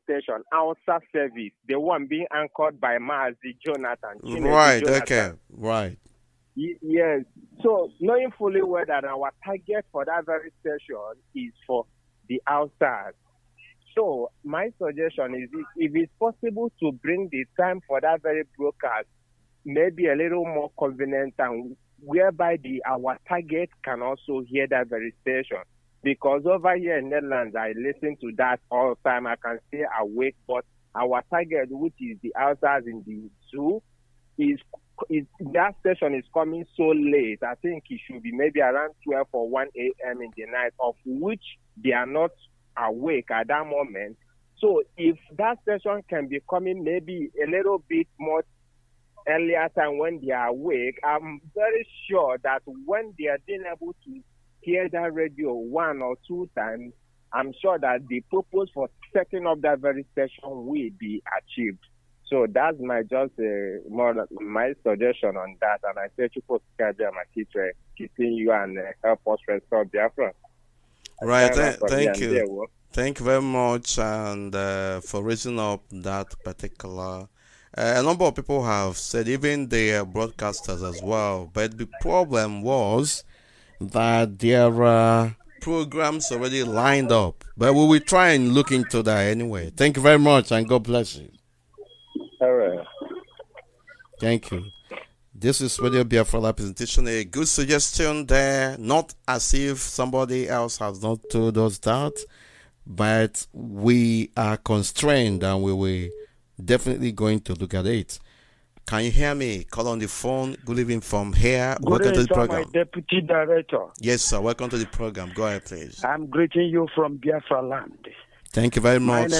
station, outside service, the one being anchored by Mazi Jonathan. Right. Jonathan. Okay. Right. Yes. So knowing fully well that our target for that very station is for the outside. So my suggestion is if it's possible to bring the time for that very broadcast maybe a little more convenient and whereby our target can also hear that very station. Because over here in Netherlands, I listen to that all the time. I can stay awake, but our target, which is the outsiders in the zoo, is that station is coming so late. I think it should be maybe around 12 or 1 a.m. in the night, of which they are not awake at that moment. So if that station can be coming maybe a little bit more earlier time when they are awake, I'm very sure that when they are being able to hear that radio 1 or 2 times, I'm sure that the purpose for setting up that very station will be achieved. So that's my my suggestion on that. And I say to my teacher, keeping you and help us restore Biafra. Right. Thank you. Thank you very much, and for raising up that particular. A number of people have said, even the broadcasters as well, but the problem was that there are programs already lined up. But we will try and look into that anyway. Thank you very much, and God bless you. All right. Thank you. This is Radio Biafra presentation. A good suggestion there, not as if somebody else has not told us that, but we are constrained and we will definitely going to look at it. Can you hear me? Call on the phone. Good evening from here. Welcome to the program. My deputy director. Yes, sir. Welcome to the program. Go ahead, please. I'm greeting you from Biafra land. Thank you very much.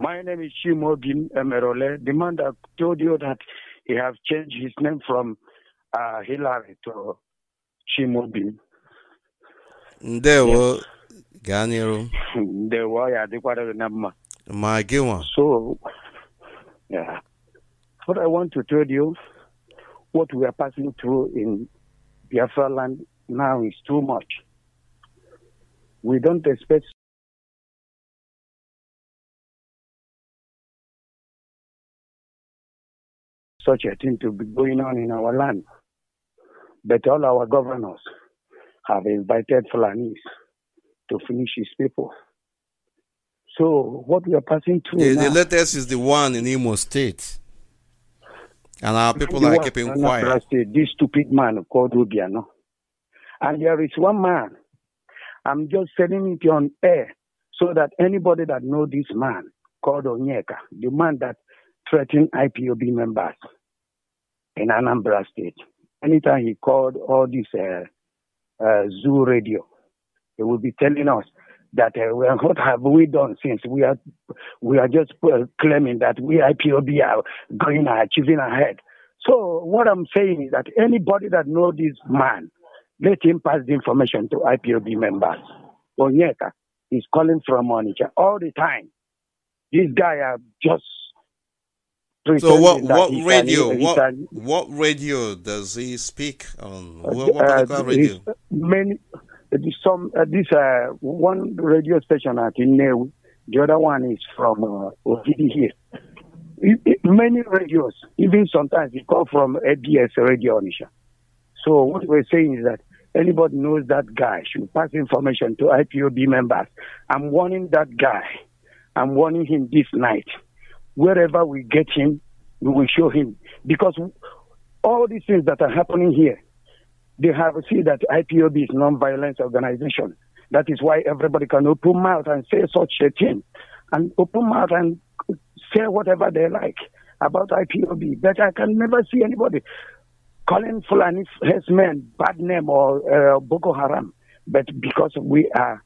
My name is Shimobin Emerole, the man that told you that he have changed his name from Hillary to Shimobin. Ndewo Ganiro. Ndewo ya dikwara nama. Magiwa. So, yeah. What I want to tell you, what we are passing through in Biafra land now is too much. We don't expect such a thing to be going on in our land. But all our governors have invited Fulanis to finish his people. So what we are passing through now, the latest is the one in Imo State. And our people are keeping quiet. This stupid man called Obiano. And there is one man, I'm just setting it on air so that anybody that knows this man called Onyeka, the man that threatened IPOB members in Anambra State, anytime he called all this Zoo Radio, he will be telling us that what have we done since we are just claiming that we IPOB are going achieving ahead. So what I'm saying is that anybody that knows this man, let him pass the information to IPOB members. Onyeka is calling from Onitsha all the time. This guy are just. So what radio does he speak on? What political radio? One radio station at Inewu, the other one is from Ovidi here. Many radios, even sometimes they call from ABS Radio Onisha. So what we're saying is that anybody knows that guy should pass information to IPOB members. I'm warning that guy. I'm warning him this night. Wherever we get him, we will show him. Because all these things that are happening here, they have seen that IPOB is non-violence organization. That is why everybody can open mouth and say such a thing. And open mouth and say whatever they like about IPOB. But I can never see anybody calling Fulani herdsmen bad name or Boko Haram. But because we are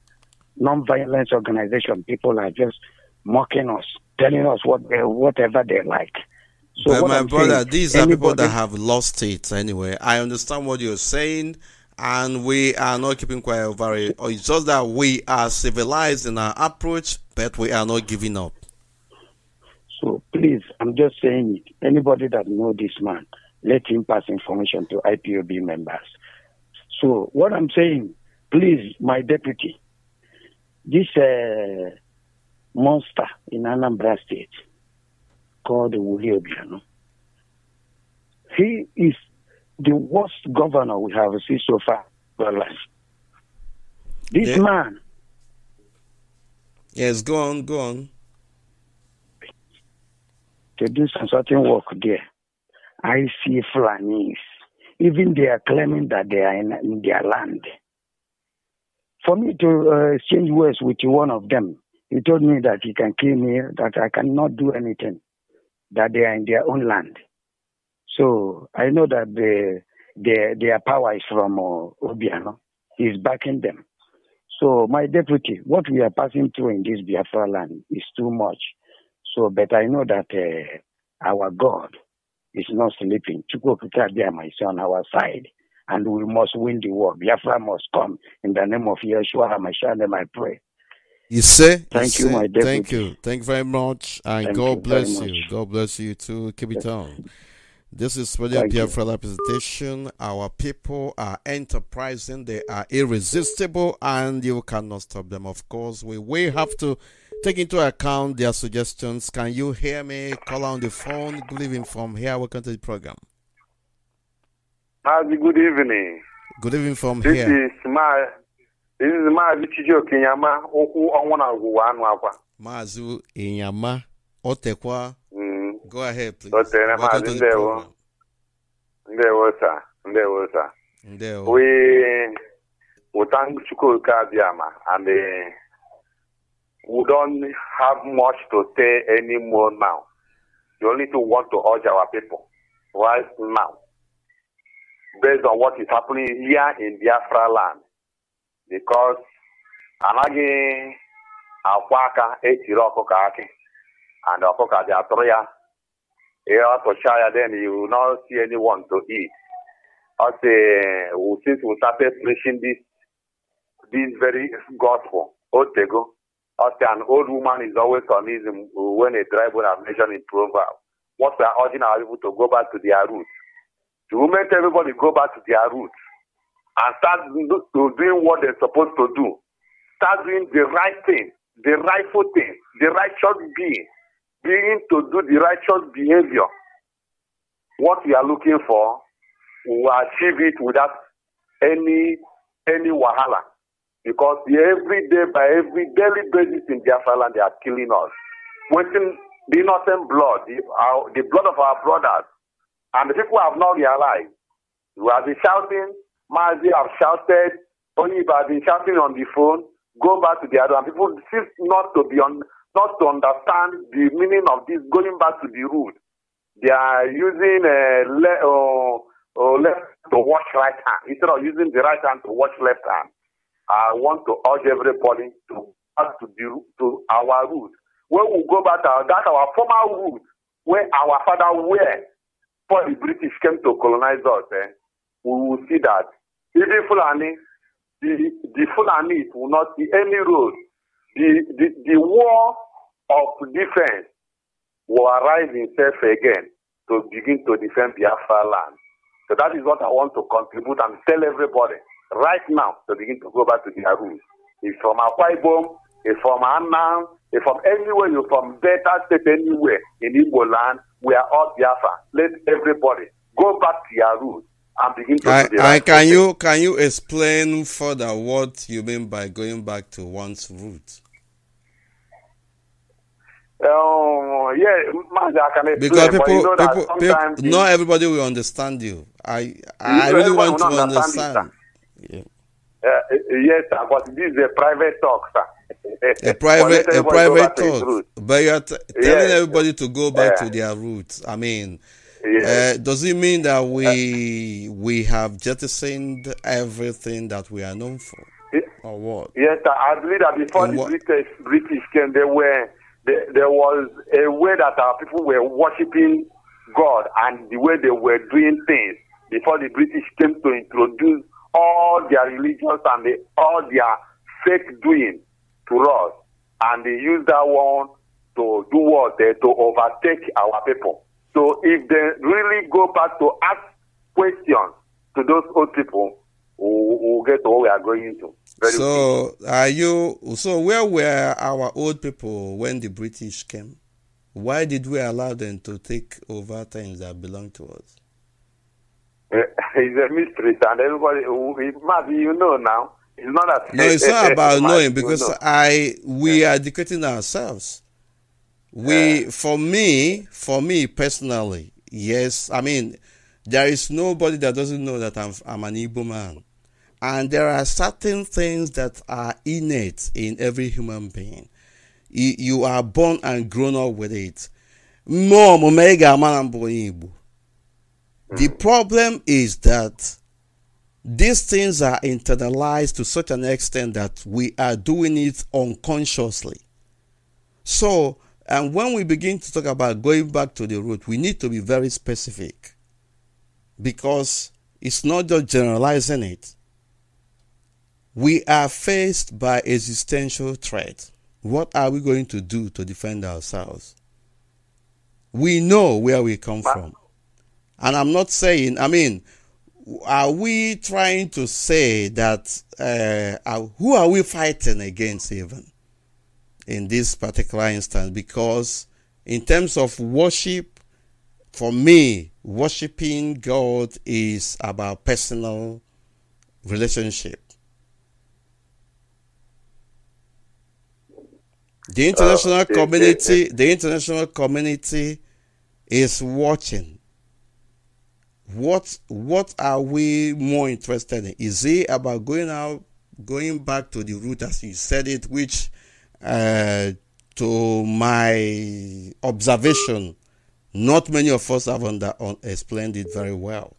non-violence organization, people are just mocking us, telling us whatever they like. So but my brother, these are people that have lost it anyway. I understand what you're saying, and we are not keeping quiet over it. It's just that we are civilized in our approach, but we are not giving up. So please, I'm just saying it. Anybody that knows this man, let him pass information to IPOB members. So what I'm saying, please, my deputy, this monster in Anambra State called Wuli Obiano, he is the worst governor we have seen so far in our life. This man. Yes, go on. To do some certain work there. I see Fulanis. Even they are claiming that they are in their land. For me to exchange words with one of them, he told me that he can kill me, that I cannot do anything, that they are in their own land. So I know that their power is from Obiano. He's backing them. So my deputy, what we are passing through in this Biafra land is too much. So, but I know that our God is not sleeping. Chukwuka is on our side, and we must win the war. Biafra must come in the name of Yeshua HaMashiach, I pray. You say? Thank you, my Thank deputy. you very much, and God bless you. God bless you too. Keep it on. This is Radio Biafra representation. Our people are enterprising, they are irresistible, and you cannot stop them. Of course, we will have to take into account their suggestions. Can you hear me? Call on the phone. Good evening from here. Welcome to the program. Mazi, good evening. Good evening from this here. This is Mazi Chijo Kinyama. Mazi Inyama. Otekwa. Go ahead, please. Welcome to the program. We thank Chukwuka Abiyama, and we don't have much to say anymore now. We only want to urge our people right now, based on what is happening here in Biafra land, because anagi akwaka etiro kokaki and okoka de atoya. Then you will not see anyone to eat. Since we started preaching this very gospel, Otego, an old woman is always on his when a tribe will have mentioned in Proverbs. What we are urging our people to go back to their roots. The moment everybody go back to their roots and start doing what they're supposed to do, start doing the right thing, the rightful thing, the righteous being to do the righteous behavior. What we are looking for we will achieve it without any wahala. Because every day, by every daily basis in Biafra land, they are killing us. Wasting the innocent blood, the blood of our brothers. And the people have not realized. We have been shouting, Mazi have shouted, only have been shouting on the phone, go back to the other. And people seem not to understand the meaning of this, going back to the root. They are using left to watch right hand instead of using the right hand to watch left hand. I want to urge everybody to go back to our roots. When we go back to that's our former roots, where our father were before the British came to colonize us. We will see that even Fulani, the Fulanis will not see any road. The war of defense will arise in self again to begin to defend Biafra land. So that is what I want to contribute and tell everybody right now to begin to go back to their roots. If from Akwa Ibom, if from Annam, if from anywhere, you're from Delta State, anywhere in Igbo land, we are all Biafra. Let everybody go back to your roots and begin to do the right thing. Can you explain further what you mean by going back to one's roots? Yeah, Mazi, I can explain, because but you know that sometimes not everybody will understand you. I really want to understand. Yes, sir, but this is a private talk, sir. A private talk. But you're telling everybody to go back to their roots. I mean, does it mean that we have jettisoned everything that we are known for? Or what? Yes, sir. I believe that before the British came, there was a way that our people were worshiping God and the way they were doing things before the British came to introduce all their religions and all their fake doing to us. And they use that one to do what? To overtake our people. So if they really go back to ask questions to those old people, we'll get to what we are going to. So where were our old people when the British came? Why did we allow them to take over things that belong to us? It's a mystery, and everybody, Mazi, you know now. It's not that. No, it's not about knowing, because we are educating ourselves. For me personally, yes. I mean, there is nobody that doesn't know that I'm an Igbo man. And there are certain things that are innate in every human being. You are born and grown up with it. The problem is that these things are internalized to such an extent that we are doing it unconsciously. So, and when we begin to talk about going back to the root, we need to be very specific, because it's not just generalizing it. We are faced by existential threat. What are we going to do to defend ourselves? We know where we come from. And I'm not saying, I mean, are we trying to say that, who are we fighting against even in this particular instance? Because in terms of worship, for me, worshiping God is about personal relationship. The international community is watching. What are we more interested in? Is it about going back to the root, as you said it, which, to my observation, not many of us have explained it very well.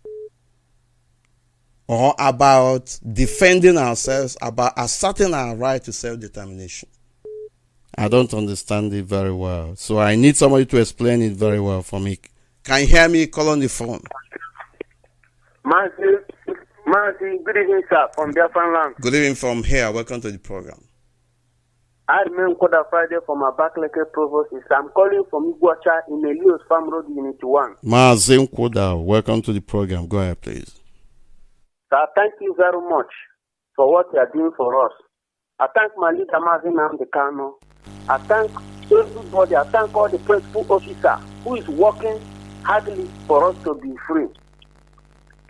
Or about defending ourselves, about asserting our right to self-determination? I don't understand it very well. So I need somebody to explain it very well for me. Can you hear me? Call on the phone. Mazi, good evening, sir, from Biafra land. Good evening from here. Welcome to the program. I remain Koda Friday from Abakaleke Provost. I'm calling from Iguacha in Elios Farm Road, Unit 1. Mazi Koda, welcome to the program. Go ahead, please. Sir, thank you very much for what you are doing for us. I thank my leader, Mazi Namdekano. I thank everybody. I thank all the principal officer who is working hardly for us to be free.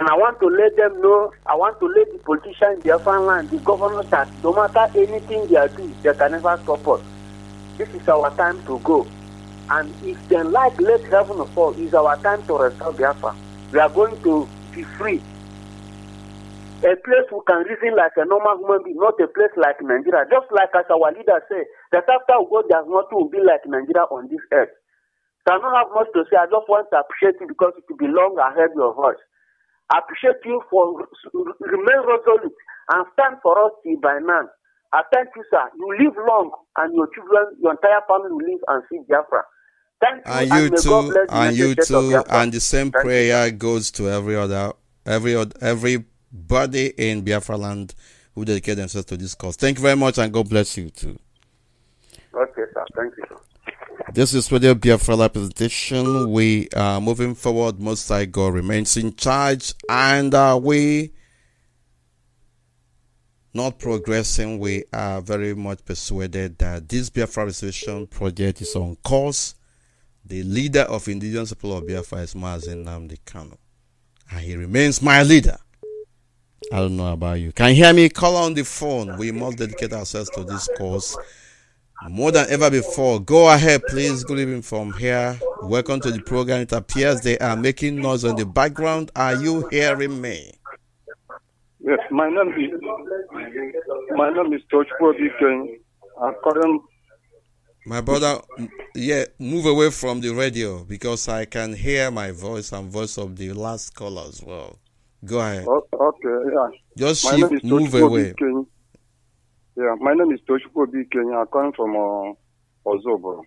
And I want to let them know, I want to let the politicians in Biafra land, the governors, that no matter anything they are doing, they can never stop us. This is our time to go. And if they like, let heaven fall. It's our time to restore Biafra. We are going to be free. A place we can reason like a normal human being, not a place like Nigeria. Just like as our leader said, that after we go, there's nothing will be like Nigeria on this earth. So I don't have much to say. I just want to appreciate you because it will be long ahead your voice. I appreciate you for remain resolute and stand for us till by now. I thank you, sir. You live long and your children, your entire family will live and see Biafra. Thank you, And you may too, God bless and you too, and the same Thank prayer goes to everybody in Biafra land who dedicate themselves to this cause. Thank you very much, and God bless you too. Okay, sir. Thank you, sir. This is Radio Biafra presentation. We are moving forward. Most High God remains in charge, and we not progressing. We are very much persuaded that this Biafra restoration project is on course. The leader of indigenous people of Biafra is Mazi, and he remains my leader. I don't know about you. Can you hear me? Call on the phone. We must dedicate ourselves to this cause more than ever before. Go ahead, please. Good evening from here. Welcome to the program. It appears they are making noise on the background. Are you hearing me? Yes, my name is George Bobby. My brother, yeah, move away from the radio because I can hear my voice and voice of the last caller as well. Go ahead. Okay, yeah. Just move away. Yeah, my name is Toshiko B. Kenya. I'm calling from Ozobo.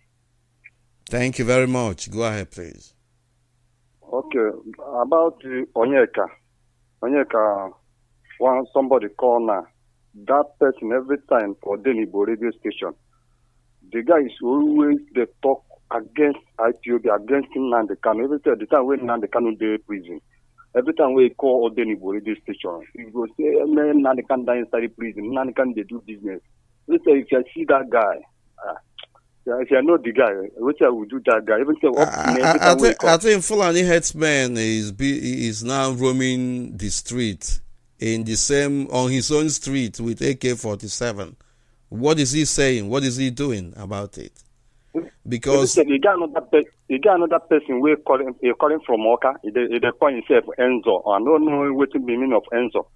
Thank you very much. Go ahead, please. Okay, about Onyeka. Onyeka, somebody call now. That person every time for Denibo radio station. The guy is always the talk against IPOB, against Nandekano. Every time, the time when Nandekano in prison. Every time we call Denibo radio station, he go say, man, Nandekano die inside prison. Nandekano they do business. Let's say if you see that guy, if you know the guy, which I will do that guy. Even say, I think Fulani Headsman is now roaming the street on his own street with AK-47. What is he saying? What is he doing about it? Because he got another person we calling from Oka. They call himself Enzo. I don't know what the meaning of Enzo.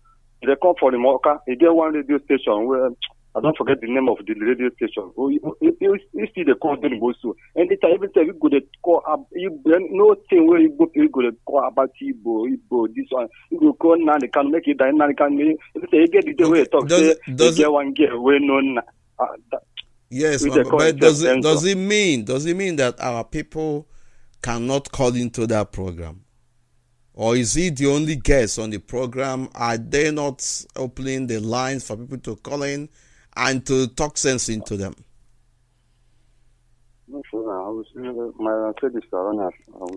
They come from Oka. He get one radio station where I don't forget the name of the radio station. You see the call then goes to. Anytime every time you go to call up, no thing where you go to call about Igbo, this one. You go call now they can make it die now they can make it. You get the way you talk. Does get one get way known. Yes, but does it mean that our people cannot call into that program? Or is he the only guest on the program? Are they not opening the lines for people to call in and to talk sense into them?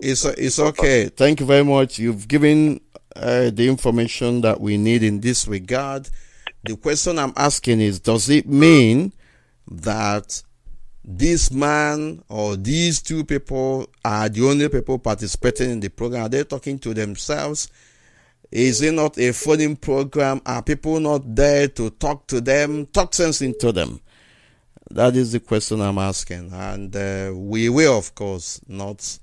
It's okay. Thank you very much. You've given the information that we need in this regard. The question I'm asking is, does it mean that this man or these two people are the only people participating in the program? Are they talking to themselves? Is it not a phone-in program? Are people not there to talk to them, talk sense into them? That is the question I'm asking. And we will, of course, not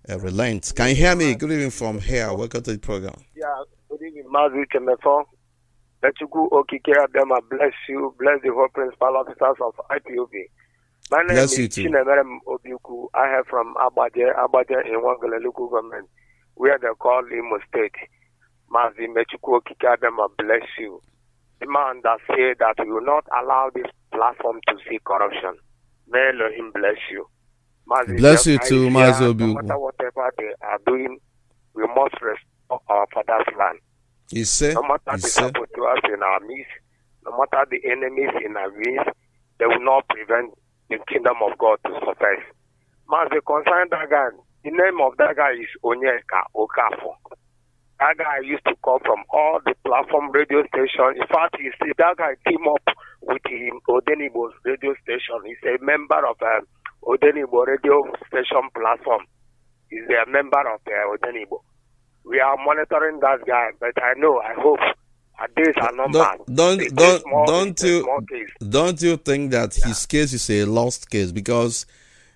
relent. Can you hear me? Good evening from here. Welcome to the program. Yeah, good evening, Mazi, Mefor. Let you go, okay, care of them. I bless you. Bless the whole principal officers of IPOB. My name is Chinemerem Obiuku. I have from Abaje in Wangala local government, where they call Imo State. Mazi Mechuku Kikadem, I bless you. The man that said that we will not allow this platform to see corruption. May Elohim bless you. Mazi, bless you too, Mazi Obiuku. No matter whatever they are doing, we must restore our father's land. No matter the support to us in our midst, no matter the enemies in our midst, they will not prevent the kingdom of God to surface. Mazi, concern that guy, the name of that guy is Onyeka Okafo. That guy used to come from all the platform radio stations. In fact, you see, that guy team up with him, Odenibo's radio station. He's a member of Odenibo radio station platform. He's a member of Odenibo. We are monitoring that guy, but I hope days are not bad. Don't you think that his case is a lost case, because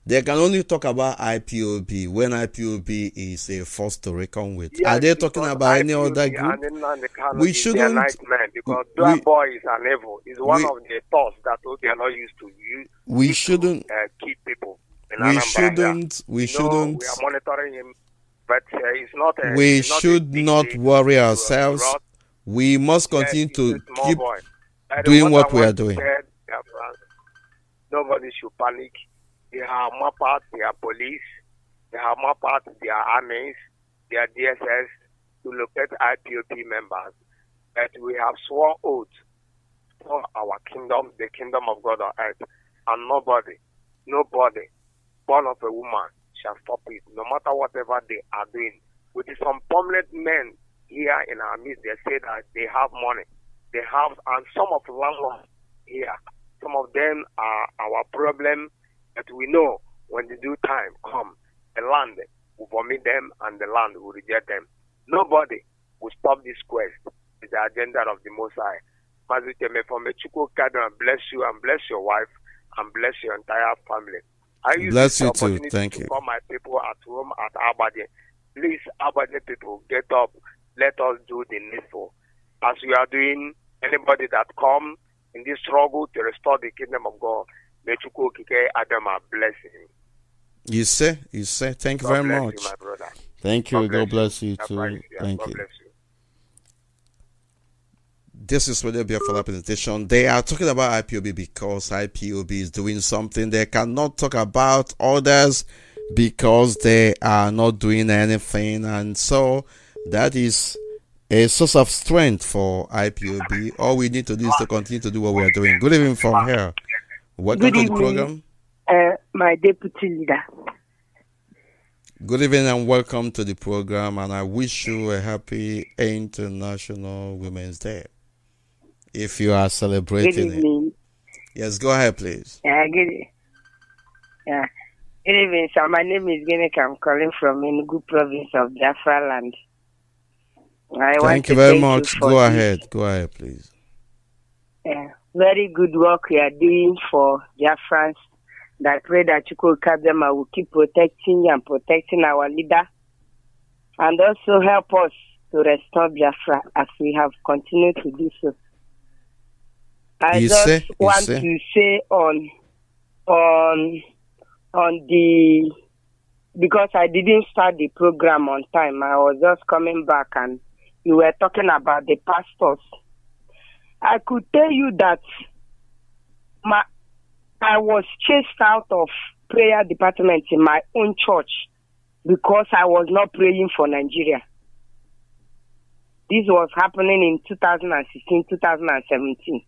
they can only talk about IPOB when IPOB is a force to reckon with? Yes, are they talking about any other group? We shouldn't. Nightmare, because Black Boy is an evil. It's one of the thoughts that they are not used to use. We shouldn't keep people. We shouldn't. We are monitoring him, but it's not. We should not worry ourselves. We must continue to keep doing what we are doing. Nobody should panic. They have mapped out their police, they have mapped out their armies, their DSS to locate IPOP members. But we have sworn oath for our kingdom, the kingdom of God on earth. And nobody, born of a woman, shall stop it, no matter whatever they are doing. With some prominent men here in our midst, they say that they have money. They have, and some of the landlords here, some of them are our problem, but we know when the due time comes, the land will vomit them and the land will reject them. Nobody will stop this quest with the agenda of the Most High. Mazi, Mefor, bless you and bless your wife and bless your entire family. I use bless this you too. opportunity Thank to you. call my people at home at Abadi. Please, Abadi people, get up. Let us do the needful. As we are doing, anybody that come in this struggle to restore the kingdom of God, may Chuko Kike Adama bless him. You say. Thank you very much. You, my brother. Thank you. God bless you too. Thank you. Bless you. This is Radio Biafra presentation. They are talking about IPOB because IPOB is doing something. They cannot talk about others because they are not doing anything, and so that is a source of strength for IPOB. All we need to do is to continue to do what we are doing. Good evening from here. Welcome to the program. My deputy leader. Good evening and welcome to the program, and I wish you a happy International Women's Day. If you are celebrating it. Yes, go ahead, please. Good evening, sir. My name is Genek. I'm calling from Enugu province of Biafra land. Thank you very much. Go ahead, please. Very good work we are doing for Biafrans. I pray that Chukwuka Kabema will keep protecting and protecting our leader, and also help us to restore Biafra as we have continued to do so. I just want to say on the, because I didn't start the program on time, I was just coming back and you were talking about the pastors. I could tell you that I was chased out of prayer department in my own church because I was not praying for Nigeria. This was happening in 2016, 2017.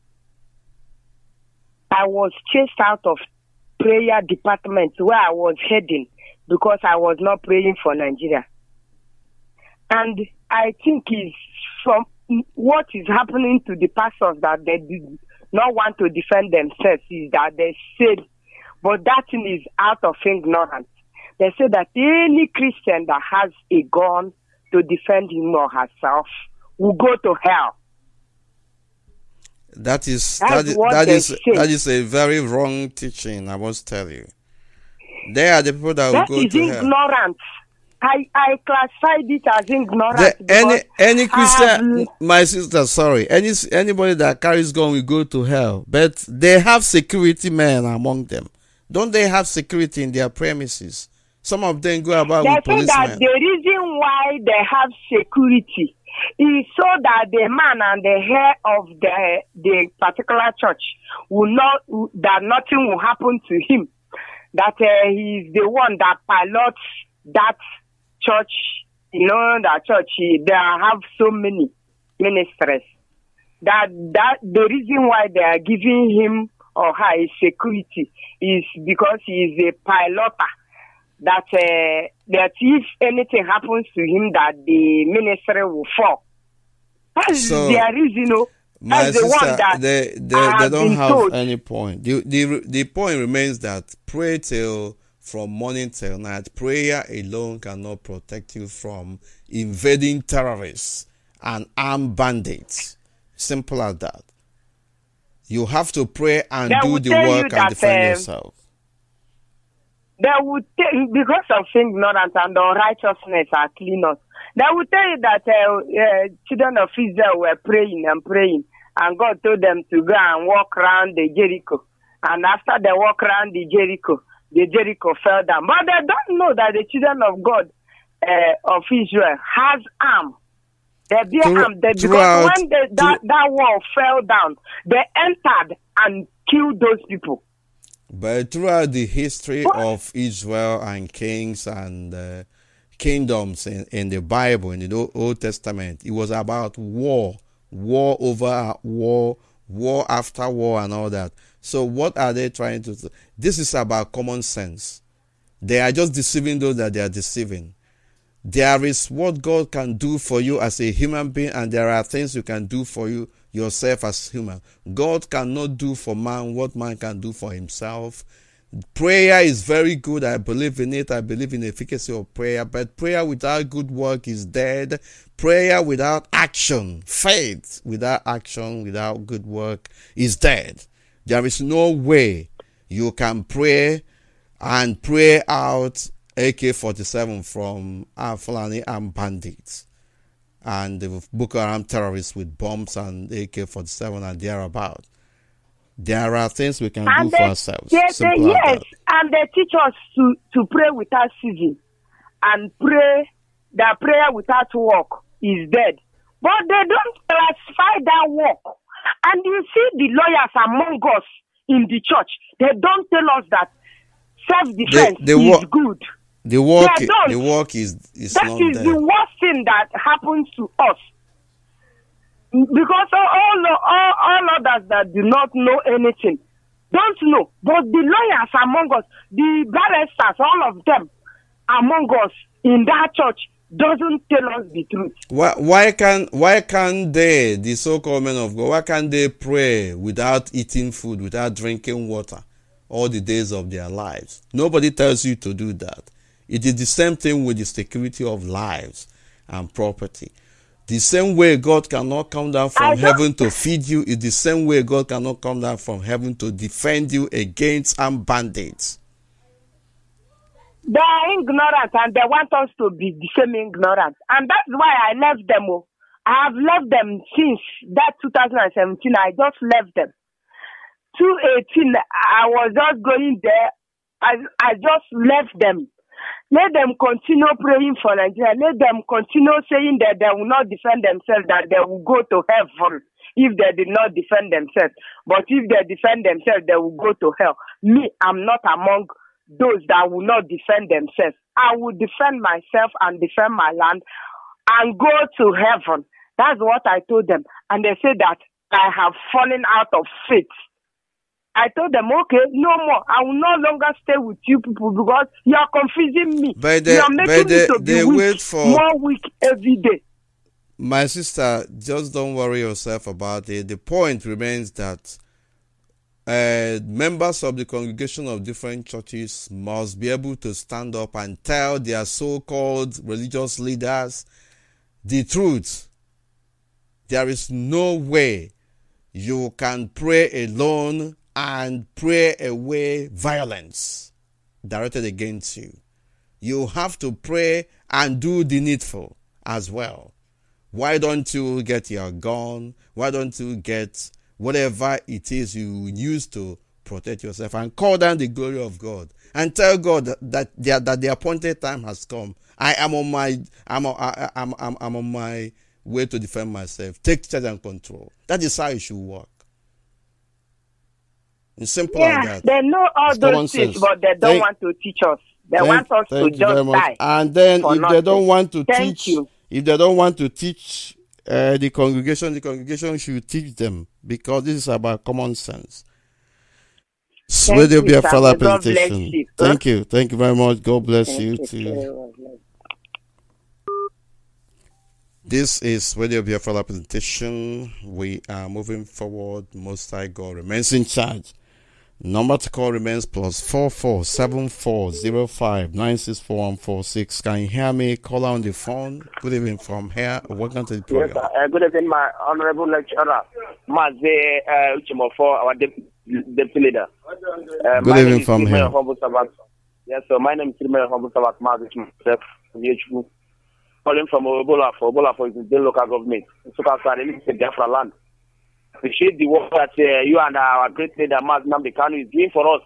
I was chased out of prayer department where I was heading because I was not praying for Nigeria. And I think it's from what is happening to the pastors that they did not want to defend themselves is that they said, but that thing is out of ignorance. They said that any Christian that has a gun to defend him or herself will go to hell. That is a very wrong teaching, I must tell you. They are the people that will go to hell. That is ignorance. I classified it as ignorance. Any Christian, my sister, sorry, anybody that carries gun will go to hell. But they have security men among them. Don't they have security in their premises? Some of them go about with policemen. They say that the reason why they have security is so that the man and the head of the particular church will not, that nothing will happen to him. That he is the one that pilots that church. You know, that church, they have so many ministers. That the reason why they are giving him or her security is because he is a piloter. That if anything happens to him, that the ministry will fall. That's their reason, my sister, they don't have any point. The point remains that pray till from morning till night. Prayer alone cannot protect you from invading terrorists and armed bandits. Simple as that. You have to pray and do the work and defend yourself. They would take, because of ignorance and unrighteousness are clean us. They would tell you that children of Israel were praying and praying, and God told them to go and walk around the Jericho. And after they walk around the Jericho fell down. But they don't know that the children of God of Israel has arm. They bear arm. Because when that wall fell down, they entered and killed those people. But throughout the history of Israel and kings and kingdoms in the Bible, in the Old Testament, it was about war over war, war after war and all that. So what are they trying to do? This is about common sense. They are just deceiving those that they are deceiving. There is what God can do for you as a human being, and there are things you can do for yourself as human. God cannot do for man what man can do for himself. Prayer is very good. I believe in it. I believe in the efficacy of prayer. But prayer without good work is dead. Prayer without action, faith without action, without good work is dead. There is no way you can pray and pray out AK-47 from Fulani armed bandits and the Boko Haram terrorists with bombs and AK-47 and thereabout. There are things we can do for ourselves. Yes, and they teach us to pray without ceasing, and pray that prayer without work is dead. But they don't classify that work. And you see the lawyers among us in the church, they don't tell us that self-defense is good. The work is not there. That is the worst thing that happens to us. Because all others that do not know anything don't know. But the lawyers among us, the barristers, all of them among us in that church doesn't tell us the truth. Why can't they, the so-called men of God, why can't they pray without eating food, without drinking water all the days of their lives? Nobody tells you to do that. It is the same thing with the security of lives and property. The same way God cannot come down from heaven to feed you is the same way God cannot come down from heaven to defend you against armed bandits. They are ignorant and they want us to be the same ignorant. And that's why I left them. I have left them since that 2017. I just left them. 2018, I was just going there. I just left them. Let them continue praying for Nigeria. Let them continue saying that they will not defend themselves, that they will go to heaven if they did not defend themselves. But if they defend themselves, they will go to hell. Me, I'm not among those that will not defend themselves. I will defend myself and defend my land and go to heaven. That's what I told them. And they said that I have fallen out of faith. I told them, okay, no more. I will no longer stay with you people because you are confusing me. You are making me to be weak, more weak every day. My sister, just don't worry yourself about it. The point remains that members of the congregation of different churches must be able to stand up and tell their so-called religious leaders the truth. There is no way you can pray alone and pray away violence directed against you. You have to pray and do the needful as well. Why don't you get your gun? Why don't you get whatever it is you use to protect yourself and call down the glory of God and tell God that the appointed time has come. I'm on my way to defend myself. Take charge and control. That is how it should work. It's simple as that. They know all those things, but they don't want to teach us. They want us to just die. And then if they don't want to teach, if they don't want to teach the congregation should teach them, because this is about common sense. Will there be a follow-up presentation? Thank you. Thank you very much. God bless you too. This is Radio Biafra presentation. We are moving forward. Most High God remains in charge. Number to call remains +447405964146. Can you hear me? Call on the phone. Good evening from here. Welcome to the program. Yes, good evening, my honorable lecturer, Mazi, Uche, Mefor, our deputy leader. Good evening from here. Yes, so my name is Humble Sabat Mazi, calling from Obola for the local government. So that's why I live in Biafra land. Appreciate the work that you and our great leader, Mazi Kanu, is doing for us.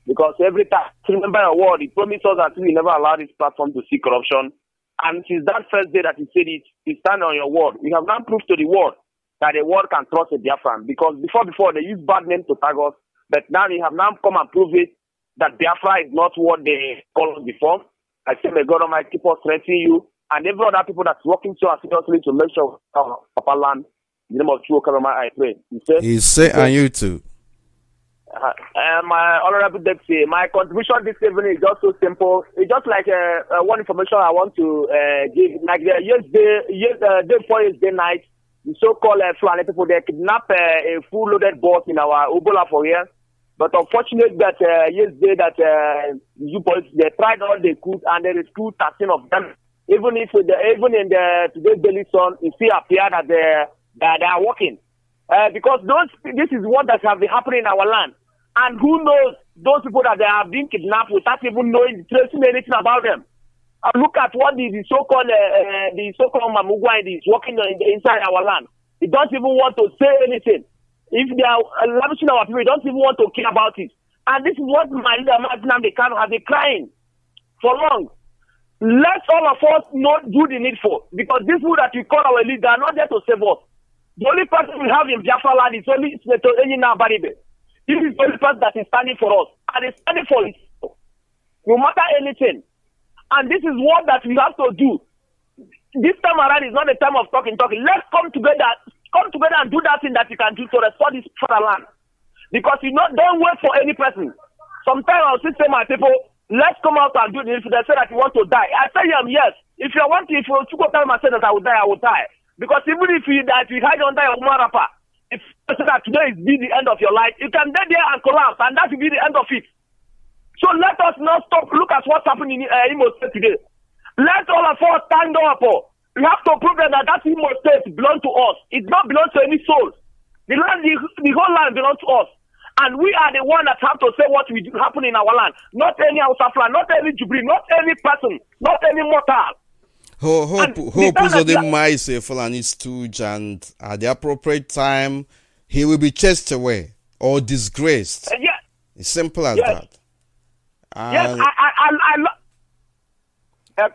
Because every time, remember a word, he promised us that we never allow this platform to see corruption. And since that first day that he said it, he stand on your word. We have now proved to the world that the world can trust a Biafran. Because before they used bad names to tag us, but now they have now come and prove it that Biafra is not what they called us before. I say may God Almighty keep us strengthening you and every other people that's working so seriously to make sure our Papa land. In the name of True Karama, I pray. He say, and you too. My honorable deputy, my contribution this evening is just so simple. It's just like one information I want to give. Like day before yesterday night, the so-called Fulani people, they kidnapped a full-loaded bus in our Ubola for here. But unfortunately, that yesterday that you boys they tried all they could and there is 13 of them. Even in the today's Daily Sun, it still appear that they are working because this is what that have been happening in our land. And who knows those people that they have been kidnapped without even knowing tracing anything about them. Look at what the so-called Mamugwa is working inside our land. He don't even want to say anything. If they are lavishing our people, they don't even want to care about it. And this is what my leader Mazi Kanu has been crying for long. Let all of us not do the needful, because these people that we call our leader are not there to save us. The only person we have in Biafra land is only Senator Enyina Baribe. This is the only person that is standing for us. And is standing for it. No matter anything. And this is what that we have to do. This time around is not the time of talking. Let's come together and do that thing that you can do to restore this fatherland. Because don't wait for any person. Sometimes I'll say my people, let's come out and do this. If they say that you want to die, I tell them yes. If you go tell me say that I will die. Because even if you hide under your woman wrapper, if you say that today is the end of your life, you can get there and collapse, and that will be the end of it. So let us not stop. Look at what's happening in Imo State today. Let all of us stand up. We have to prove that Imo State belongs to us. It not belongs to any soul. The whole land belongs to us. And we are the one that have to say what will happen in our land. Not any Hausafla, not any Jubilee, not any person, not any mortal. Hope might say Fulani stooge, and at the appropriate time he will be chased away or disgraced. Yes. It's simple as that. Yes, I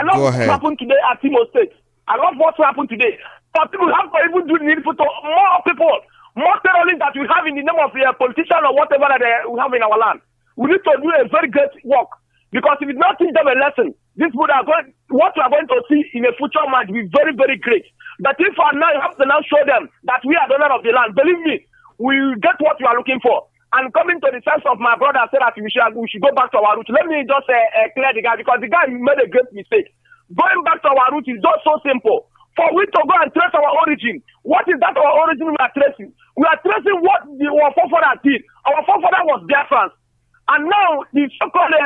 love what happened today at Imo State. I love what happened today. But people have to even do the needful to more people, more terrorists that we have in the name of a politician or whatever that we have in our land. We need to do a very great work. Because if we not teach them a lesson, what we are going to see in the future might be very, very great. But if we now have to now show them that we are the owner of the land, believe me, we will get what we are looking for. And coming to the sense of my brother said that we should go back to our roots. Let me just clear the guy, because the guy made a great mistake. Going back to our roots is just so simple. For we to go and trace our origin. What is that our origin we are tracing? We are tracing what our forefather did. Our forefather was Biafrans. And now the so-called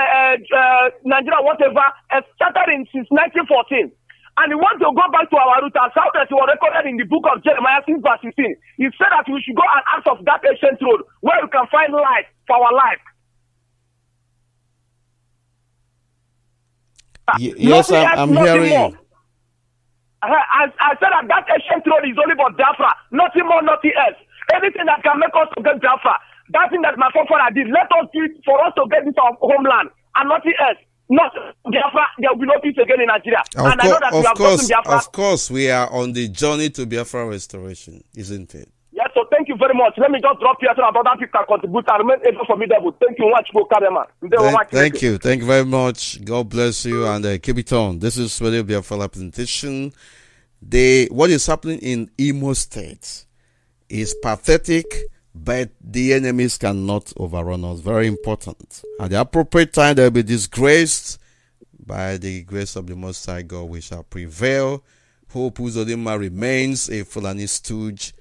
Nigeria whatever has started since 1914. And we want to go back to our roots as how that were recorded in the book of Jeremiah 6 verse 16. He said that we should go and ask of that ancient road where we can find life for our life. Yes, I'm hearing you. I said that ancient road is only for Biafra, nothing more, nothing else. Anything that can make us to get Biafra, that thing that my forefather did, let us do it for us to get this our homeland and nothing else. Not Biafra, there will be no peace again in Nigeria. Of course, we are on the journey to Biafra restoration, isn't it? Yes, so thank you very much. Let me just drop here so that other people can contribute and remain able for me. Thank you much, Thank you. Thank you very much. God bless you, and keep it on. This is Radio Biafra representation. What is happening in Imo State is pathetic, but the enemies cannot overrun us. Very important. At the appropriate time, they will be disgraced. By the grace of the Most High God, we shall prevail. Hope Uzodinma remains a Fulani stooge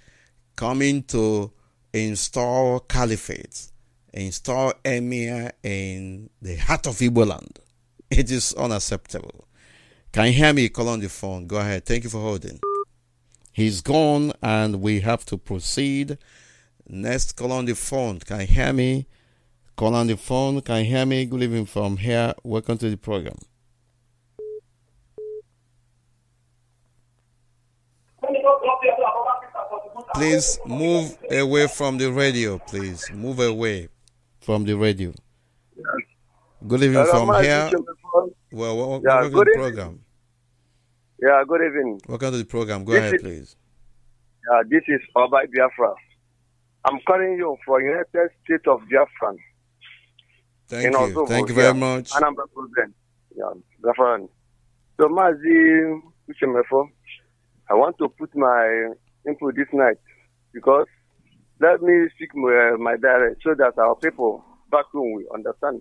coming to install caliphate install emir in the heart of Igbo land. It is unacceptable. Can you hear me? Call on the phone. Go ahead. Thank you for holding. He's gone and we have to proceed. Next, call on the phone. Can you hear me? Call on the phone. Can you hear me? Good evening from here. Welcome to the program. Please move away from the radio, please. Move away from the radio. Good evening from here. Well, welcome to the program. Yeah, good evening. Welcome to the program. Go ahead, please. This is Oba Biafra. I'm calling you for United States of Biafra. Thank you. Thank you very much. Anambra President. Yeah, Biafra. So, Mazi, Uche, Mefor, I want to put my input this night because let me speak my dialect so that our people back home will understand.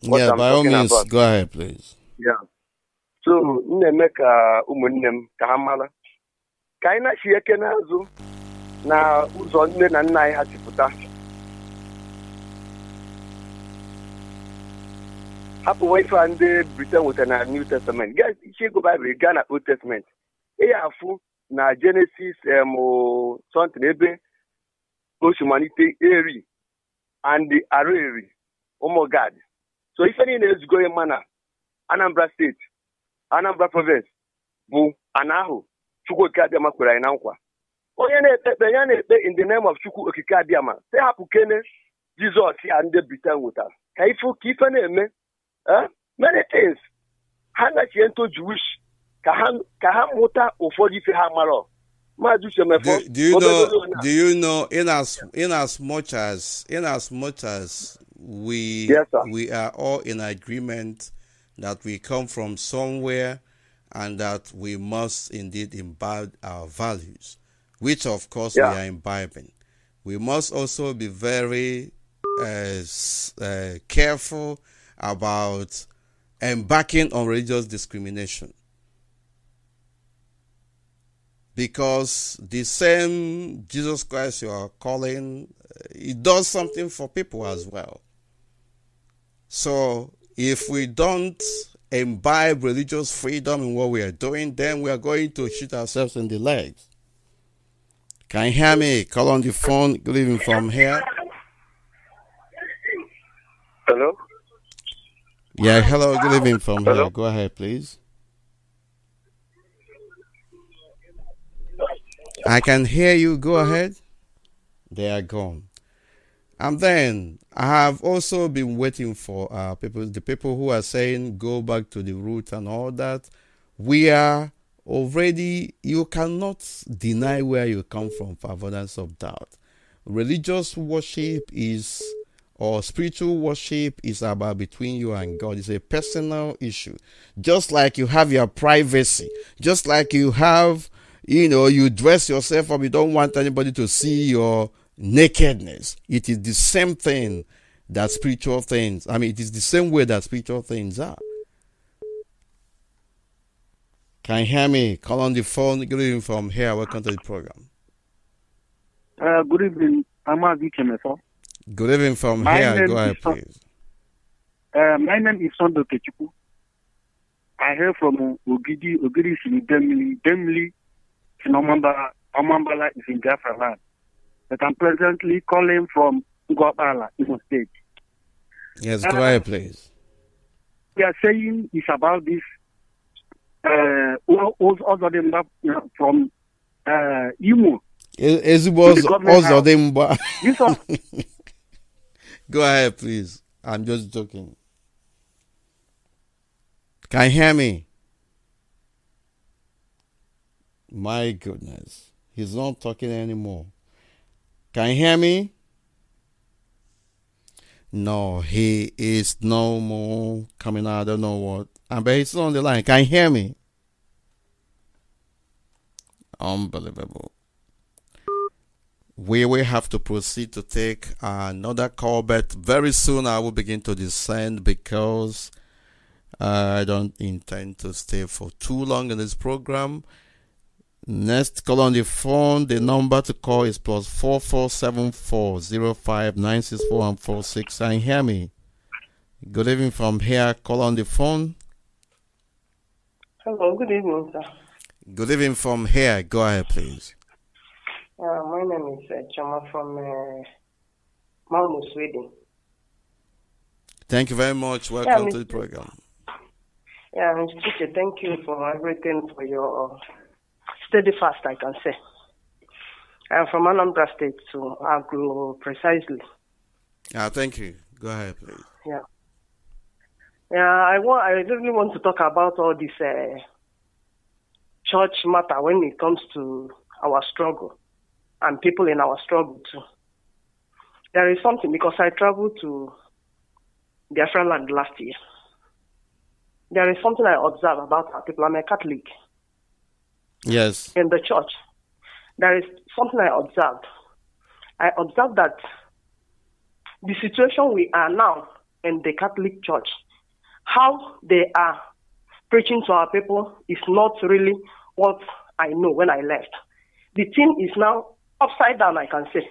Yeah, by all means, about. Go ahead, please. Yeah. So, nne ka ụmụnne m ka ha mara ka anyị na-achị eke n'azụ na ụzọ nne na nna anyị ha si pụta. Hapụ ife a ndị Britain wetara na New Testament. Iche ego Bible gaa na Old Testament. Ihe afụ na Genesis something ebe o si malite eri and Areri ụmụ Gad. So ife niile ezugo ya mana Anambra State, Anambra Province bụ ana ahụ Chukwu Okike Abịama kwere anyị na nkwa. Onye na-ekpe ya na-ekpe in the name of Chukwu Okike Abịama. Sị hapụ kene Jizọs ya ndị Britain wetara. Ka ife na-eme many things. Ha na-achie nto Jewish ka ha mụta ụfọdụ ife ha mara. Do you know in as much as we are all in agreement that we come from somewhere and that we must indeed imbibe our values, which of course we are imbibing. We must also be very careful about embarking on religious discrimination. Because the same Jesus Christ you are calling, it does something for people as well. So if we don't imbibe religious freedom in what we are doing, then we are going to shoot ourselves in the legs. Can you hear me? Call on the phone. Good evening from here. Hello? Yeah, hello. Good evening from here. Go ahead, please. I can hear you. Go ahead. They are gone. And then I have also been waiting for the people who are saying go back to the root and all that. We are already, you cannot deny where you come from for avoidance of doubt. Religious worship is, or spiritual worship is about between you and God. It's a personal issue. Just like you have your privacy, just like you have, you dress yourself up, you don't want anybody to see your nakedness. It is the same thing that spiritual things, it is the same way that spiritual things are. Can you hear me? Call on the phone. Good evening from here. Welcome to the program. Good evening. I'm Mazi. Good evening from here. Go ahead, please. My name is Sondo Kechuku. I hail from Ogidi is in Demli, Omambala is in Biafra land. But I'm presently calling from Ngobala, Imo State. Yes, go ahead, please. We are saying it's about this. Also, from Imo. Go ahead, please. I'm just joking. Can you hear me? My goodness. He's not talking anymore. Can you hear me? No, he is no more coming out. I don't know what. But he's on the line. Can you hear me? Unbelievable. We will have to proceed to take another call, but very soon I will begin to descend because I don't intend to stay for too long in this program. Next call on the phone. The number to call is +447405964146. Can you hear me? Good evening from here. Call on the phone. Hello, good evening, sir. Good evening from here. Go ahead, please. My name is Chama from Malmo, Sweden. Thank you very much. Welcome to the program. Yeah, Mr. Uche, thank you for everything, for your steadfast, I can say. I'm from Anambra State, so Agro precisely. Thank you. Go ahead, please. Yeah. I really want to talk about all this church matter when it comes to our struggle and people in our struggle too. There is something, because I traveled to Biafra land last year. There is something I observe about our people. I'm a Catholic. Yes. In the church, there is something I observed. I observed that the situation we are now in the Catholic Church, how they are preaching to our people is not really what I know when I left. The thing is now upside down, I can say.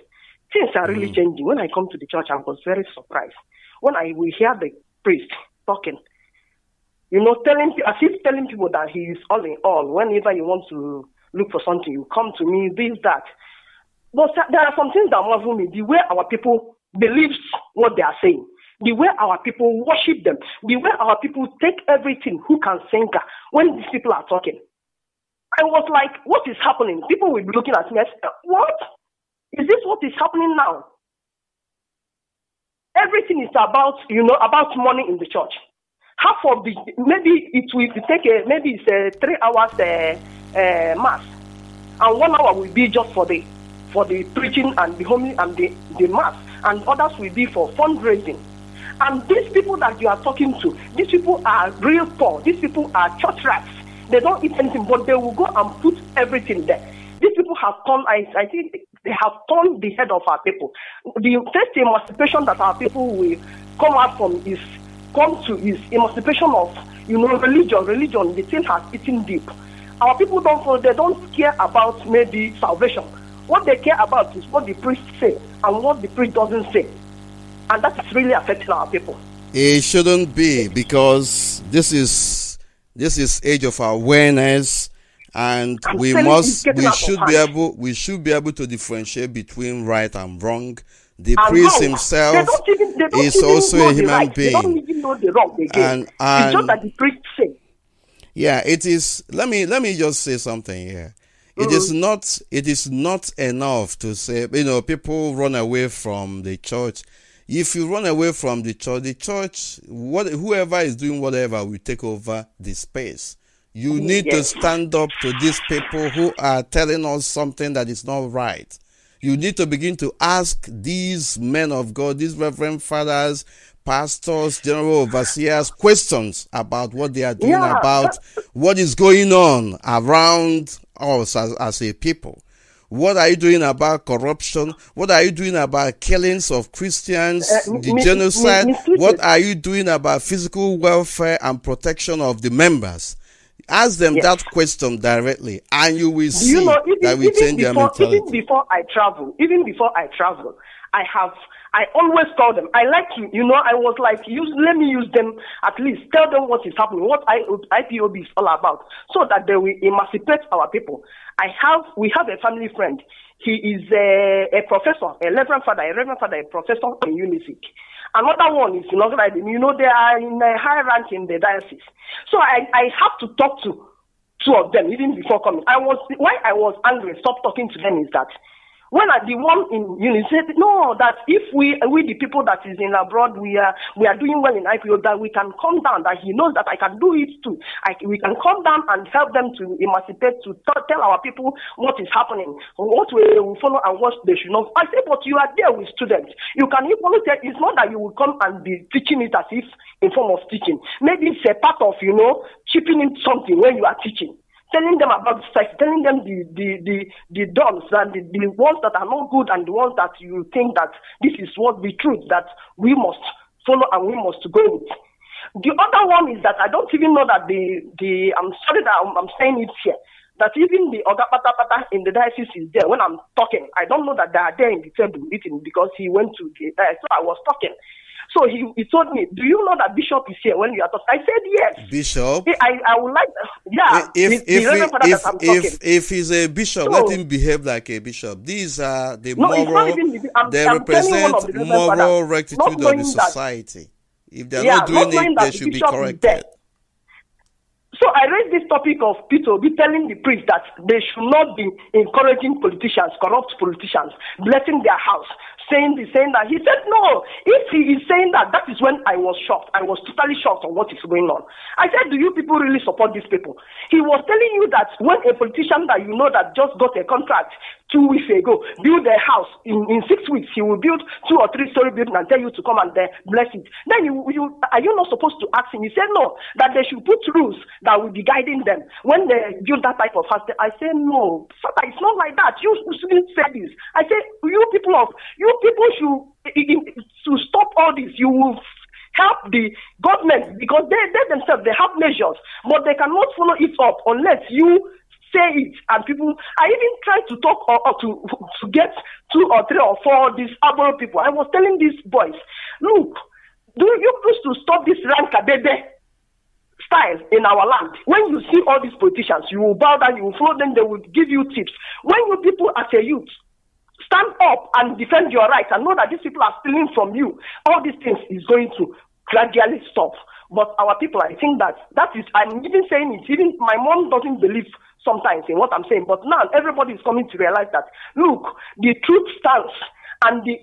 Things are really changing. When I come to the church, I was very surprised. When we hear the priest talking, telling people that he is all in all. Whenever you want to look for something, you come to me, this, that. But there are some things that marvel me. The way our people believe what they are saying, the way our people worship them, the way our people take everything, who can sing when these people are talking. I was like, what is happening? People will be looking at me and say, what? Is this what is happening now? Everything is about, about money in the church. Half of the, maybe it will take maybe it's 3 hours mass, and 1 hour will be just for the preaching and the homily and the mass, and others will be for fundraising. And these people that you are talking to, these people are real poor. These people are church rats. They don't eat anything, but they will go and put everything there. These people have turned, I think they have turned the head of our people. The first emancipation that our people will come out from is emancipation of, religion. The thing has eaten deep. Our people don't care about maybe salvation. What they care about is what the priest say and what the priest doesn't say. And that is really affecting our people. It shouldn't be, because this is age of awareness, and we should be able to differentiate between right and wrong. The priest himself is also a human being. They don't even know the wrong again. And it's just that the priest say. Yeah, it is. Let me just say something here. It is not enough to say, people run away from the church. If you run away from the church, whoever is doing whatever will take over the space. You need to stand up to these people who are telling us something that is not right. You need to begin to ask these men of God, these reverend fathers, pastors, general overseers, questions about what they are doing, about what is going on around us as a people. What are you doing about corruption? What are you doing about killings of Christians, the genocide? What are you doing about physical welfare and protection of the members? Ask them that question directly, and you will see that we change their mentality. Even before I travel, I always call them. I like to, I was like, let me use them, at least tell them what is happening, what IPOB is all about, so that they will emancipate our people. We have a family friend. He is a professor, a reverend father, a professor in Unizik. Another one is, they are in a high rank in the diocese. So I have to talk to two of them even before coming. Why I was angry, stop talking to them is that when the one in Uni said, no, that if we the people that is in abroad, we are doing well in IPO, that we can come down, that he knows that I can do it too. We can come down and help them to emancipate, to tell our people what is happening, what we will follow and what they should not. I say, but you are there with students. You can equally tell, it's not that you will come and be teaching it as if in form of teaching. Maybe it's a part of, chipping in something when you are teaching. Telling them about sex, telling them the dons, and the ones that are not good, and the ones that you think that this is what the truth that we must follow and we must go with. The other one is that I don't even know that I'm sorry that I'm saying it here. that even the Oga Pata Pata in the diocese is there when I'm talking. I don't know that they are there in the table meeting because he went to the so I was talking. So he told me, do you know that Bishop is here when you are talking? I said yes. Bishop? I would like, yeah. If he's a bishop, let him behave like a bishop. These are the moral, they represent moral rectitude of the society. If they're not doing it, they should be corrected. So I raised this topic of Peter be telling the priest that they should not be encouraging politicians, corrupt politicians, blessing their house, saying that. He said no. If he is saying that, that is when I was shocked. I was totally shocked on what is going on. I said, do you people really support these people? He was telling you that when a politician that you know that just got a contract 2 weeks ago, build a house in 6 weeks, he will build 2 or 3 story building and tell you to come and bless it. Then are you not supposed to ask him? He said no, that they should put rules that will be guiding them when they build that type of house. I said no, Father, it's not like that. You shouldn't say this. I said you people should stop all this. You will help the government because they themselves they have measures, but they cannot follow it up unless you say it. And people, I even tried to talk or to get 2 or 3 or 4 these Aboro people. I was telling these boys, look, do you supposed to stop this Rankadede style in our land? When you see all these politicians, you will bow down, you will follow them, they will give you tips. When you people as a youth stand up and defend your rights and know that these people are stealing from you, all these things is going to gradually stop. But our people, I think that is, I'm even saying it, even my mom doesn't believe sometimes in what I'm saying, but now everybody is coming to realize that, look, the truth stands. And the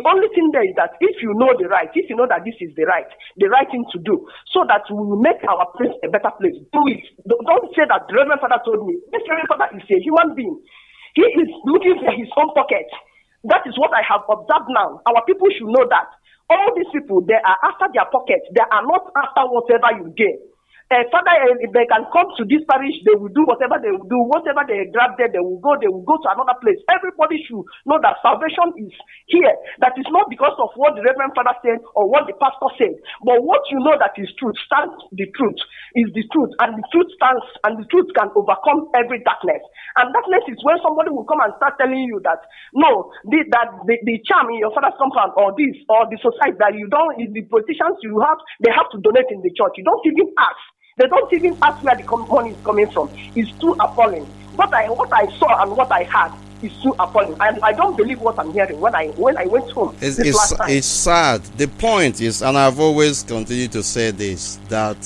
only thing there is that if you know the right, if you know that this is the right thing to do, so that we will make our place a better place, do it. Don't say that the Reverend Father told me. This Reverend Father is a human being. He is looking for his own pocket. That is what I have observed now. Our people should know that. All these people, they are after their pocket. They are not after whatever you gain. Father, if they can come to this parish, they will do whatever they will do. Whatever they grab there, they will go to another place. Everybody should know that salvation is here. That is not because of what the Reverend Father said or what the pastor said. But what you know that is truth, stands the truth, is the truth. And the truth stands, and the truth can overcome every darkness. And darkness is when somebody will come and start telling you that, no, the charm in your father's compound or this, or the society that you don't, is the politicians you have, they have to donate in the church. You don't even ask. They don't even ask where the money is coming from. It's too appalling. What I saw and what I had is too appalling. I don't believe what I'm hearing when I went home. It's sad. The point is, and I've always continued to say this, that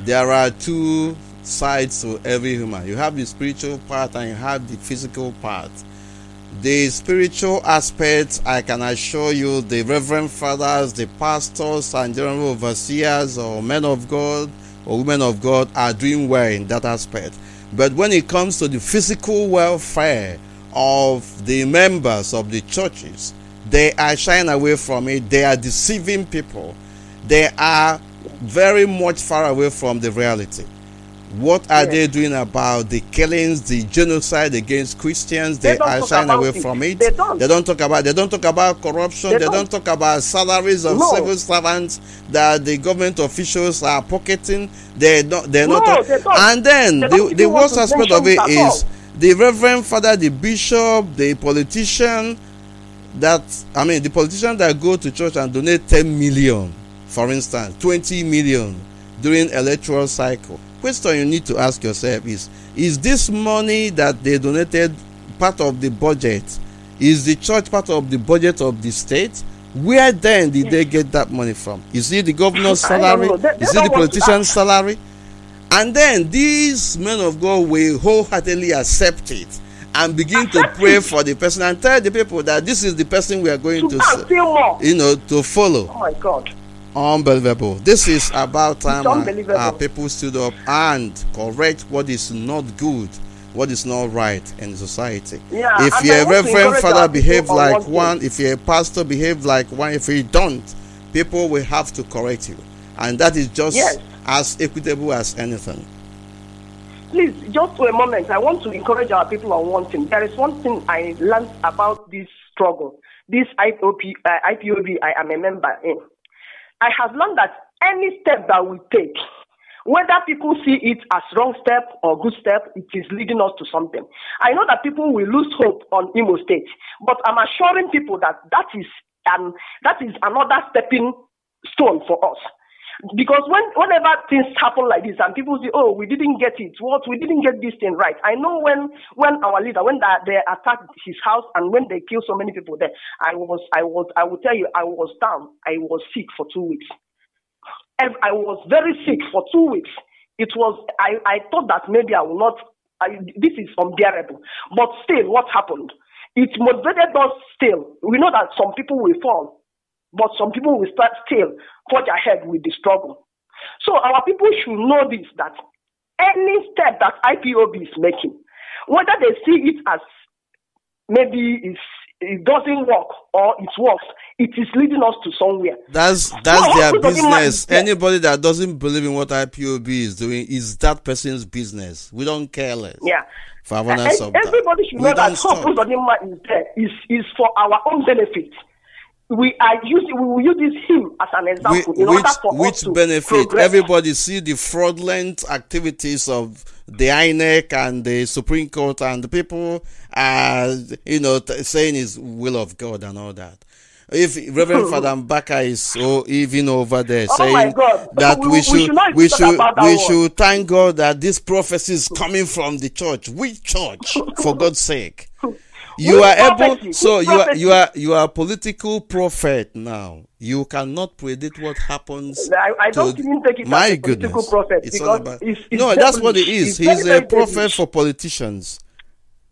there are 2 sides to every human. You have the spiritual part and you have the physical part. The spiritual aspects, I can assure you, the Reverend Fathers, the pastors and general overseers or men of God or women of God are doing well in that aspect. But when it comes to the physical welfare of the members of the churches, they are shying away from it. They are deceiving people. They are very much far away from the reality. What are they doing about the killings, the genocide against Christians? They are shying away from it. They don't talk about corruption. They don't talk about salaries of civil servants that the government officials are pocketing. They don't. And then the worst aspect of it is the Reverend Father, the bishop, the politician the politicians that go to church and donate 10 million, for instance, 20 million during electoral cycle. Question you need to ask yourself is this money that they donated part of the budget? Is the church part of the budget of the state? Where then did they get that money from? Is it the governor's salary? Is it the politician's salary? And then these men of God will wholeheartedly accept it and begin to pray for the person and tell the people that this is the person we are going to follow. Oh my God. Unbelievable. This is about time our people stood up and correct what is not good, what is not right in the society. If your Reverend Father behave like one, if your pastor behave like one, if you don't, people will have to correct you. And that is just as equitable as anything. Please, just for a moment, I want to encourage our people on one thing. There is one thing I learned about this struggle, this IPOB I am a member in. I have learned that any step that we take, Whether people see it as wrong step or good step, it is leading us to something. I know that people will lose hope on Imo State, but I'm assuring people that that is another stepping stone for us. Because whenever things happen like this and people say, oh, we didn't get it, we didn't get this thing right. I know when our leader, when they attacked his house and when they killed so many people there, I will tell you, I was down. I was sick for 2 weeks. I was very sick for 2 weeks. I thought that maybe I will not, this is unbearable. But still, what happened? It motivated us still. We know that some people will fall, but some people will still forge ahead with the struggle. So our people should know this, that any step that IPOB is making, whether they see it as maybe it doesn't work or it works, it is leading us to somewhere. That's their business. Anybody that doesn't believe in what IPOB is doing is that person's business. We don't care less. Yeah. Everybody should know that Hope Uzodinma is there is for our own benefit. We will use him as an example in order for us to benefit? Progress. Everybody see the fraudulent activities of the INEC and the Supreme Court and the people saying it's will of God and all that. If Reverend Father Mbaka is so even over there saying that we should thank God that this prophecy is coming from the church. Which church? For God's sake. You are a political prophet now. You cannot predict what happens. I don't even take it as a political prophet. It's all about, that's what it is. He's a prophet for politicians.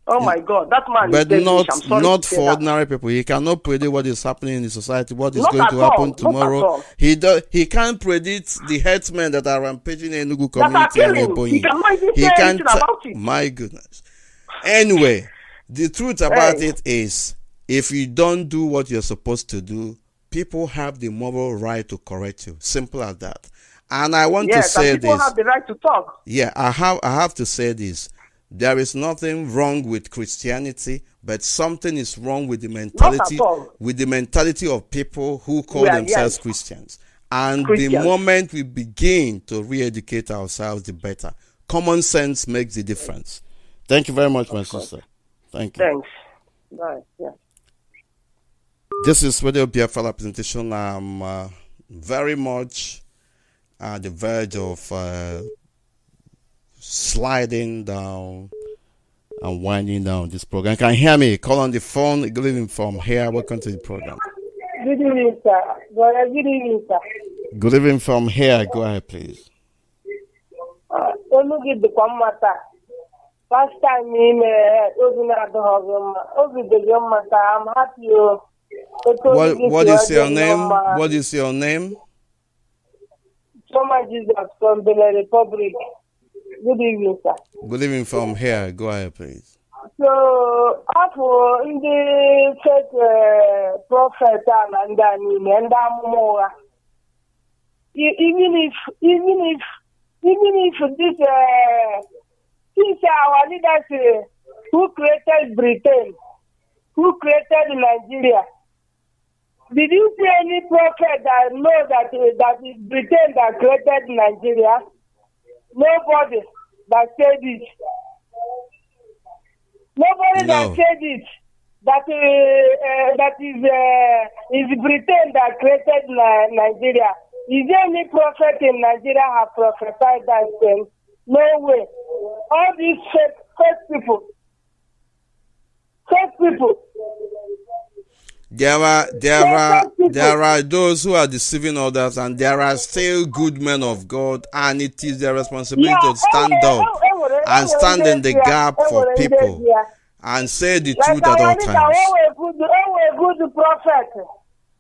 Oh my God, that man but is not for ordinary people. He cannot predict what is happening in the society, what is going to happen tomorrow. He can't predict the herdsmen that are rampaging in Enugu community and Ebonyi. He can't about it. My goodness. Anyway, the truth about it is, if you don't do what you're supposed to do, people have the moral right to correct you. Simple as that. And I want to say this. People have the right to talk. Yeah, I have to say this. There is nothing wrong with Christianity, but something is wrong with the mentality of people who call themselves Christians. And the moment we begin to re-educate ourselves, the better. Common sense makes the difference. Thank you very much, my sister. Thank you. Thanks. Bye. Yeah. This is Radio Biafra presentation. I'm very much at the verge of sliding down and winding down this program. Can you hear me? Call on the phone. Good evening from here. Welcome to the program. Good evening, sir. Good evening, sir. Good evening from here. Go ahead, please. First time I'm happy. What is your name? What is your name? Thomas Jesus from the Republic. Good evening, sir. Good evening from here. Go ahead, please. So, after in the fake prophet and more, even if this since our leaders who created Britain, who created Nigeria, did you see any prophet that know that is Britain that created Nigeria? Nobody that said it. Nobody that said it. That is Britain that created Nigeria. Is there any prophet in Nigeria have prophesied that thing? No way. All these fake people. There are those who are deceiving others, and there are still good men of God, and it is their responsibility to stand up and stand in the gap for people and say the truth at all times.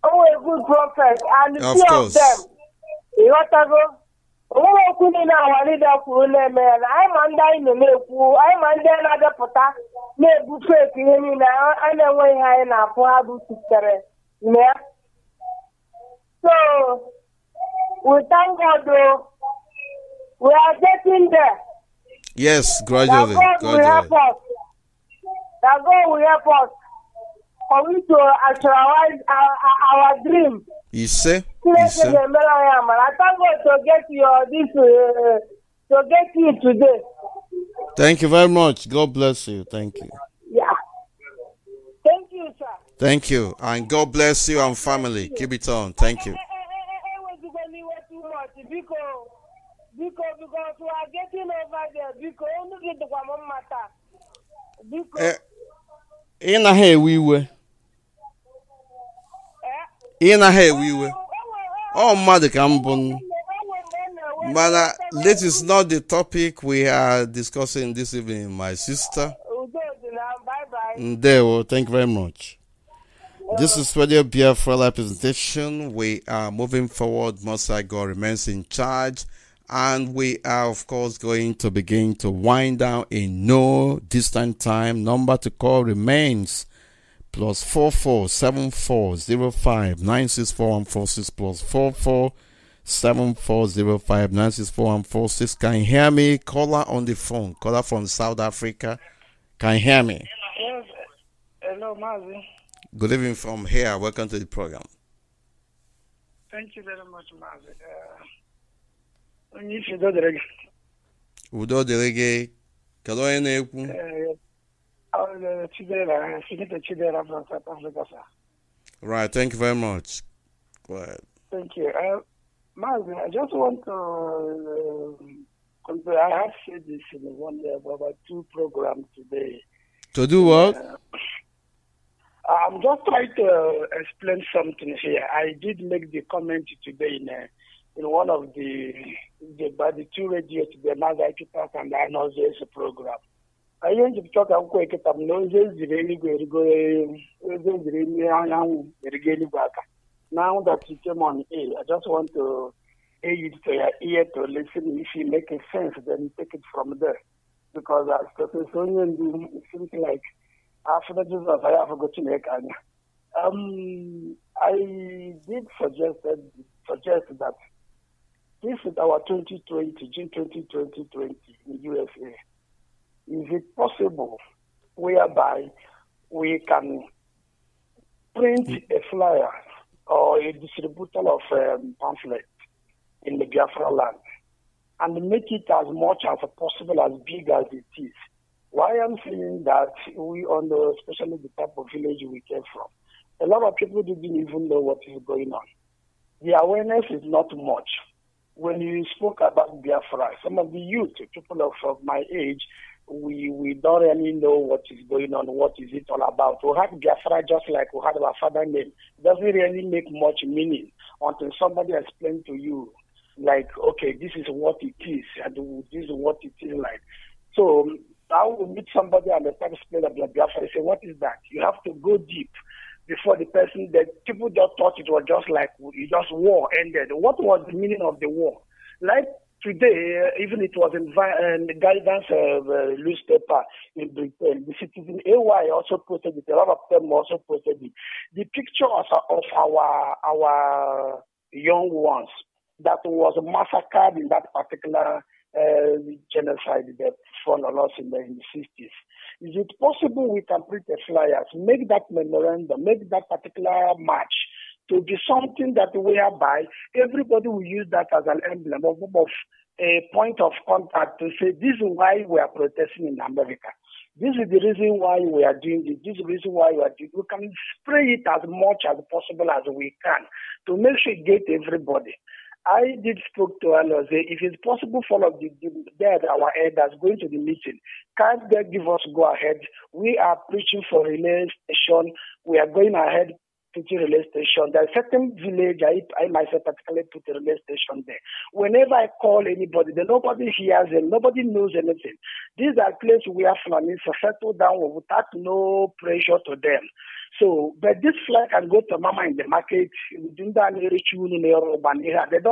A good prophet, and of course. I'm so we thank God, though. We are getting there. Yes, gradually. That God will help us for we to actualize our dream. You see? I can't go to get your to get you today. Thank you very much. God bless you. Thank you. Yeah. Thank you, sir. Thank you. And God bless you and family. Keep it on. Thank you. Because we are getting over there. Because only get the one matter. Because in a hey we were. In a hey we were. Oh, Mother Campbell. But this is not the topic we are discussing this evening, my sister. There, thank you very much. This is Radio Biafra live presentation. We are moving forward. Most High God remains in charge. And we are, of course, going to begin to wind down in no distant time. Number to call remains +44 7405 964146 +44 7405 964146. Can you hear me? Caller on the phone. Caller from South Africa. Can you hear me? Yes. Hello, Mazi. Good evening from here. Welcome to the program. Thank you very much, Mazi. Onye Udo dịrị gị. Udo dịrị gị. Kedu onye na-ekwu? Chidera from South Africa, sir. Right, thank you very much. Go ahead. Thank you. Mazi, I just want to compare. I have said this in one day about 2 programs today. To do what? I'm just trying to explain something here. I did make the comment today in one of the 2 radio today, Mazi Kita and I know there's a program. I used to talk about quick at no now that you came on air, I just want to aid you to your ear to listen. If you make a sense, then take it from there. Because as the it seems like after Jesus, I have forgotten it. I did suggest that this is our 2020, June 2020 in USA. Is it possible whereby we can print a flyer or a distributor of pamphlets in the Biafra land and make it as much as possible, as big as it is? Why I'm saying that we especially the type of village we came from, a lot of people didn't even know what is going on. The awareness is not much. When you spoke about Biafra, some of the youth, people of my age, we don't really know what is going on, what is it all about. We had Biafra just like we had our father name. It doesn't really make much meaning until somebody explains to you, like, okay, this is what it is, and this is what it is like. So I will meet somebody and they start explaining about Biafra. I say, what is that? You have to go deep before the person, that people just thought it was just like, just war ended. What was the meaning of the war? Like, today, even it was in the guidance newspaper in Britain, the Citizen AY also posted it. A lot of them also posted it. The pictures of our young ones that was massacred in that particular genocide that fell on us in the 60s. Is it possible we can print a flyers, make that memorandum, make that particular march to be something that whereby everybody will use that as an emblem of a point of contact to say, this is why we are protesting in America. This is the reason why we are doing this. This is the reason why we are doing it. We can spray it as much as possible as we can to make sure it get everybody. I did spoke to her, say, if it's possible for all of our elders going to the meeting, can't they give us go ahead? We are preaching for relay station. We are going ahead putting relay station. There's a certain village, I myself particularly put a relay station there. Whenever I call anybody, then nobody hears them, nobody knows anything. These are places where Fulanis settle down without no pressure to them. So, but this flag can go to Mama in the market, they don't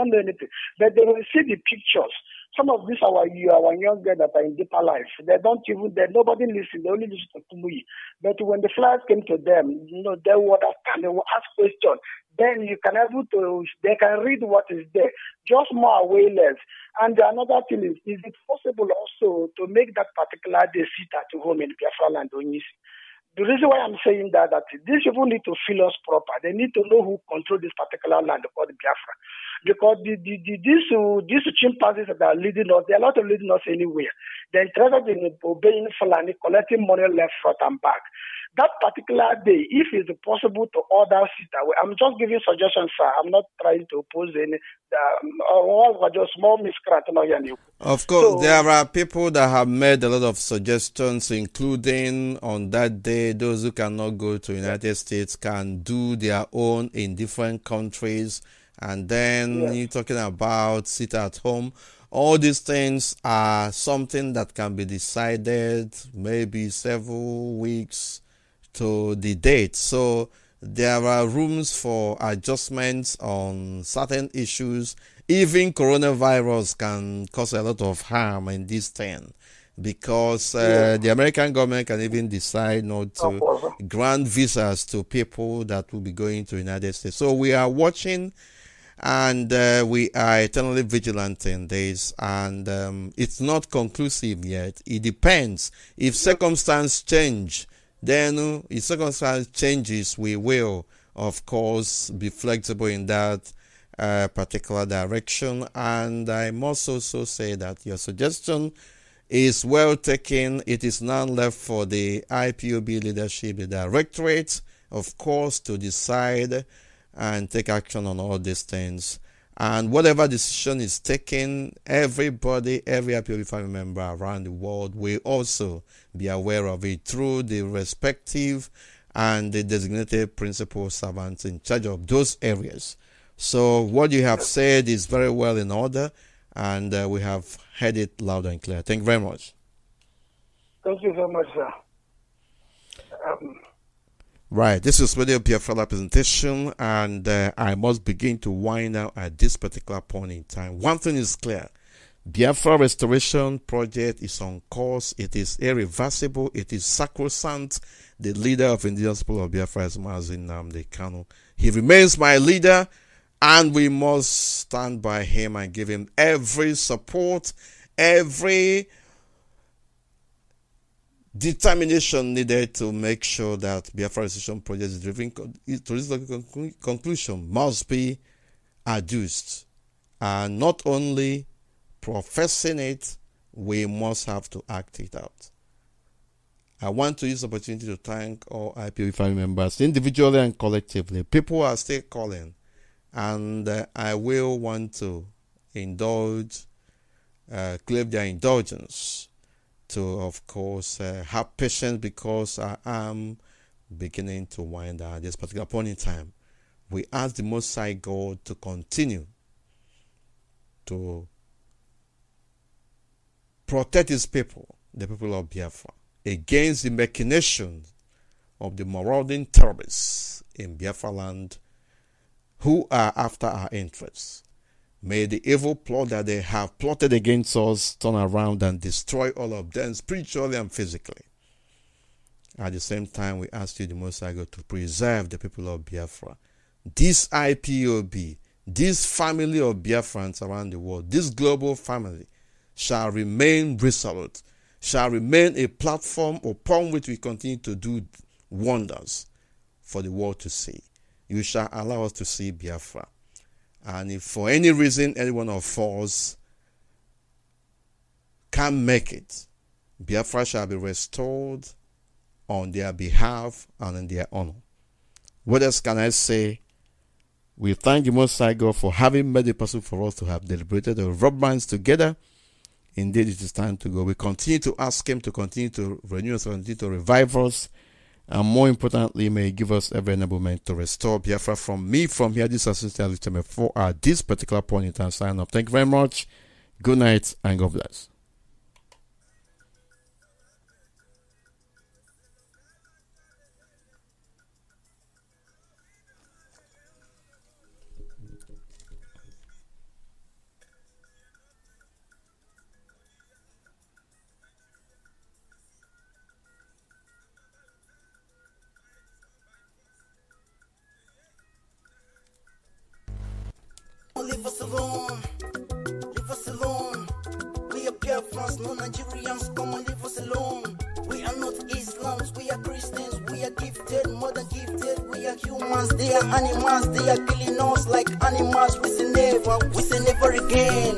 know anything. But they will see the pictures. Some of these our young girls that are in deeper life, nobody listens, they only listen to Kumuyi. But when the flags came to them, they will understand, they will ask questions. Then they can read what is there, just more awareness. And another thing is it possible also to make that particular day sit at home in Biafra land? The reason why I'm saying that these people need to feel us proper. They need to know who controls this particular land called Biafra. Because these chimpanzees that are leading us, they are not leading us anywhere. They're interested in obeying Fulani, collecting money left, front, and back. That particular day, if it's possible to order sit away, I'm just giving suggestions, sir. I'm not trying to oppose any. Just small miscreant. Of course, there are people that have made a lot of suggestions, including on that day, those who cannot go to United States can do their own in different countries. And then you're talking about sit at home. All these things are something that can be decided maybe several weeks to the date. So there are rooms for adjustments on certain issues. Even coronavirus can cause a lot of harm in this thing, because the American government can even decide not to grant visas to people that will be going to the United States. So we are watching, and we are eternally vigilant in this, and it's not conclusive yet. It depends. If circumstances change, then if circumstance changes, we will, of course, be flexible in that particular direction. And I must also say that your suggestion is well taken. It is now left for the IPOB leadership, the directorate, of course, to decide and take action on all these things. And whatever decision is taken, everybody, every IPOB family member around the world will also be aware of it through the respective and the designated principal servants in charge of those areas. So what you have said is very well in order, and we have heard it loud and clear. Thank you very much. Thank you very much, sir. Right, this is Radio Biafra presentation, and I must begin to wind out at this particular point in time. One thing is clear: Biafra Restoration Project is on course. It is irreversible. It is sacrosanct. The leader of indigenous people of Biafra is Mazi. He remains my leader, and we must stand by him and give him every support, every determination needed to make sure that Biafra Restoration Project is driven to this conclusion must be adduced. And not only professing it, we must have to act it out. I want to use the opportunity to thank all IPOB family members, individually and collectively. People are still calling, and I will want to indulge, claim their indulgence to, of course, have patience, because I am beginning to wind down at this particular point in time. We ask the Most High God to continue to protect his people, the people of Biafra, against the machinations of the marauding terrorists in Biafra land who are after our interests. May the evil plot that they have plotted against us turn around and destroy all of them, spiritually and physically. At the same time, we ask you, the Most High God, to preserve the people of Biafra. This IPOB, this family of Biafrans around the world, this global family, shall remain resolute, shall remain a platform upon which we continue to do wonders for the world to see. You shall allow us to see Biafra. And if for any reason any one of us can't make it, Biafra shall be restored on their behalf and in their honor. What else can I say? We thank the Most High God for having made it possible for us to have deliberated and rub minds together. Indeed, it is time to go. We continue to ask him to continue to renew us, continue to revive us, and more importantly, may he give us every enablement to restore Biafra. From me, from here, this assistant Uche Mefor at this particular point in time. Sign off. Thank you very much. Good night and God bless. Leave us alone, leave us alone. We are Biafrans, no Nigerians, come on, leave us alone. We are not Islams, we are Christians, we animals, they are animals, they are killing us like animals. We say never again.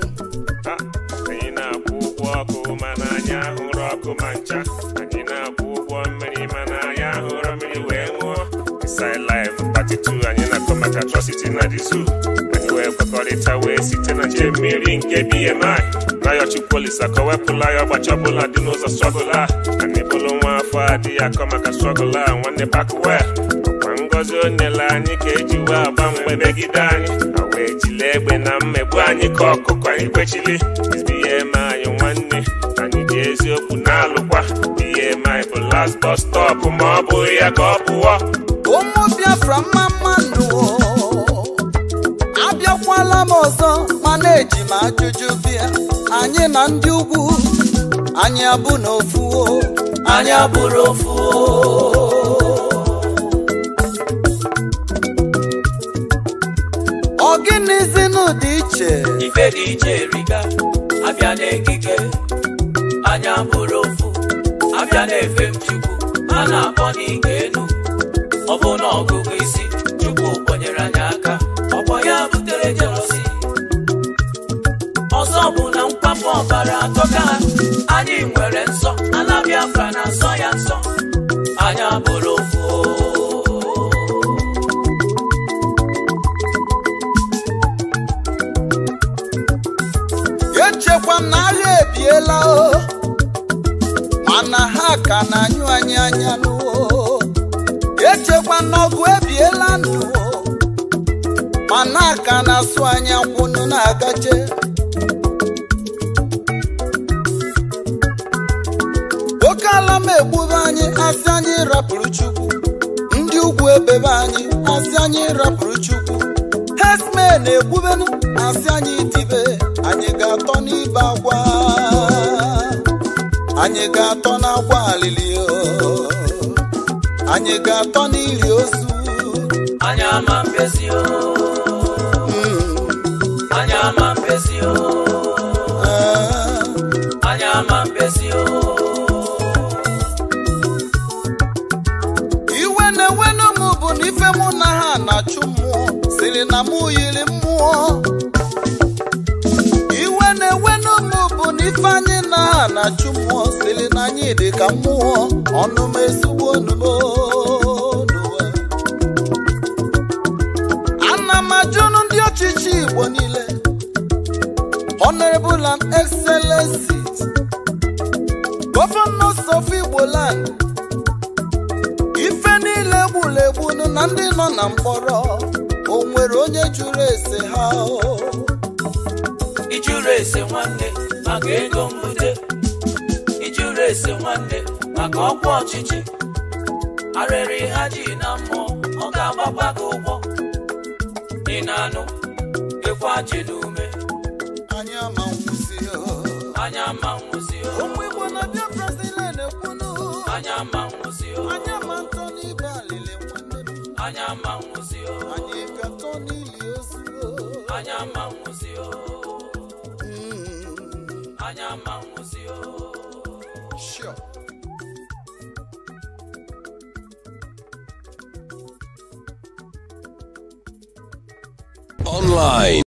Inside life, 32, and you not come atrocity in the zoo. And you ever call it away, sitting and Jamie in KBMI. Now your two police are correct, but trouble, I do know the struggle. And the Boloma for the come struggle, and when they back away. One goes on the line, you cage you up, and we beg it down. Away to leg when I'm a bunny cock, and you is BMI on one day. And you just open now, look what BMI for last bus stop, my boy, I go. Biafra mama no abịakwala m ọzọ mana eji m ajụjụ bịa anyị na ndị ugwu anyị abụ n'ofu anyị abụrụ ofu ọ gịnịzi n'ụdị iche ife dị iche riga abịa n'ekike anyị abụrụ ofu abịa n'efe m Chukwu a na-akpọ n'ike enu ọ bụ na ọgụgụ isi Chukwu kwenyere anyị aka ọkpọ ya butere jelosi ọzọ bụ na mkpapụ ọbara atọka anyị nwere nsọ ala Biafra na nsọ ya nsọ anyị abụrụ ofu echekwa m na agha ebiela mana ha ka na-anyụ anyị anya echekwa n'ọgụ ebiela ndụ mana aka na-asụ anya kwụnụ na-agaje oke ala m egbube anyị asị anyị rapụrụ Chukwu ndị ugwu ebebe anyị asị anyị rapụrụ Chukwu herdsmen egbubenu asị anyị tibe anyị ga-atọ n'ibe akwa anyị ga-atọ n'akwa alili anyị ga-atọ n'ili ozu anyị ama mbezi anyị ama mbezi anyị ama mbezi iwe na-enwenu m bụ na ife mụ na ha na-achụ mmụọ siri na mụ yiri mmụọ iwe na-enwenu m bụ na ife anyị na ha na-achụ mmụọ siri na anyị dị ka mmụọ ọnụ m ezigbo onubo ndị ọchịchị Igbo niile Honorable and Excellencies Governors of Igbo land ife niile egbulegbunu na ndị nọ na mkpọrọ o nwere onye jụrụ ese ha ijụrụ ese nwanne maka ego mbute ijụrụ ese nwanne maka ọkwa ọchịchị arịrị ha ji na mmụọ ọ ga-agbakwa gị ụgwọ Inano, ekwa chedume. Anya mangusio. Anya mangusio. Omwe bona Biafra silene kunu. Anya mangusio. Anya mantoni balile mwende. Anya mangusio. Anya katoni liosio. Anya mangusio. Anya mangusio. Sure. Online.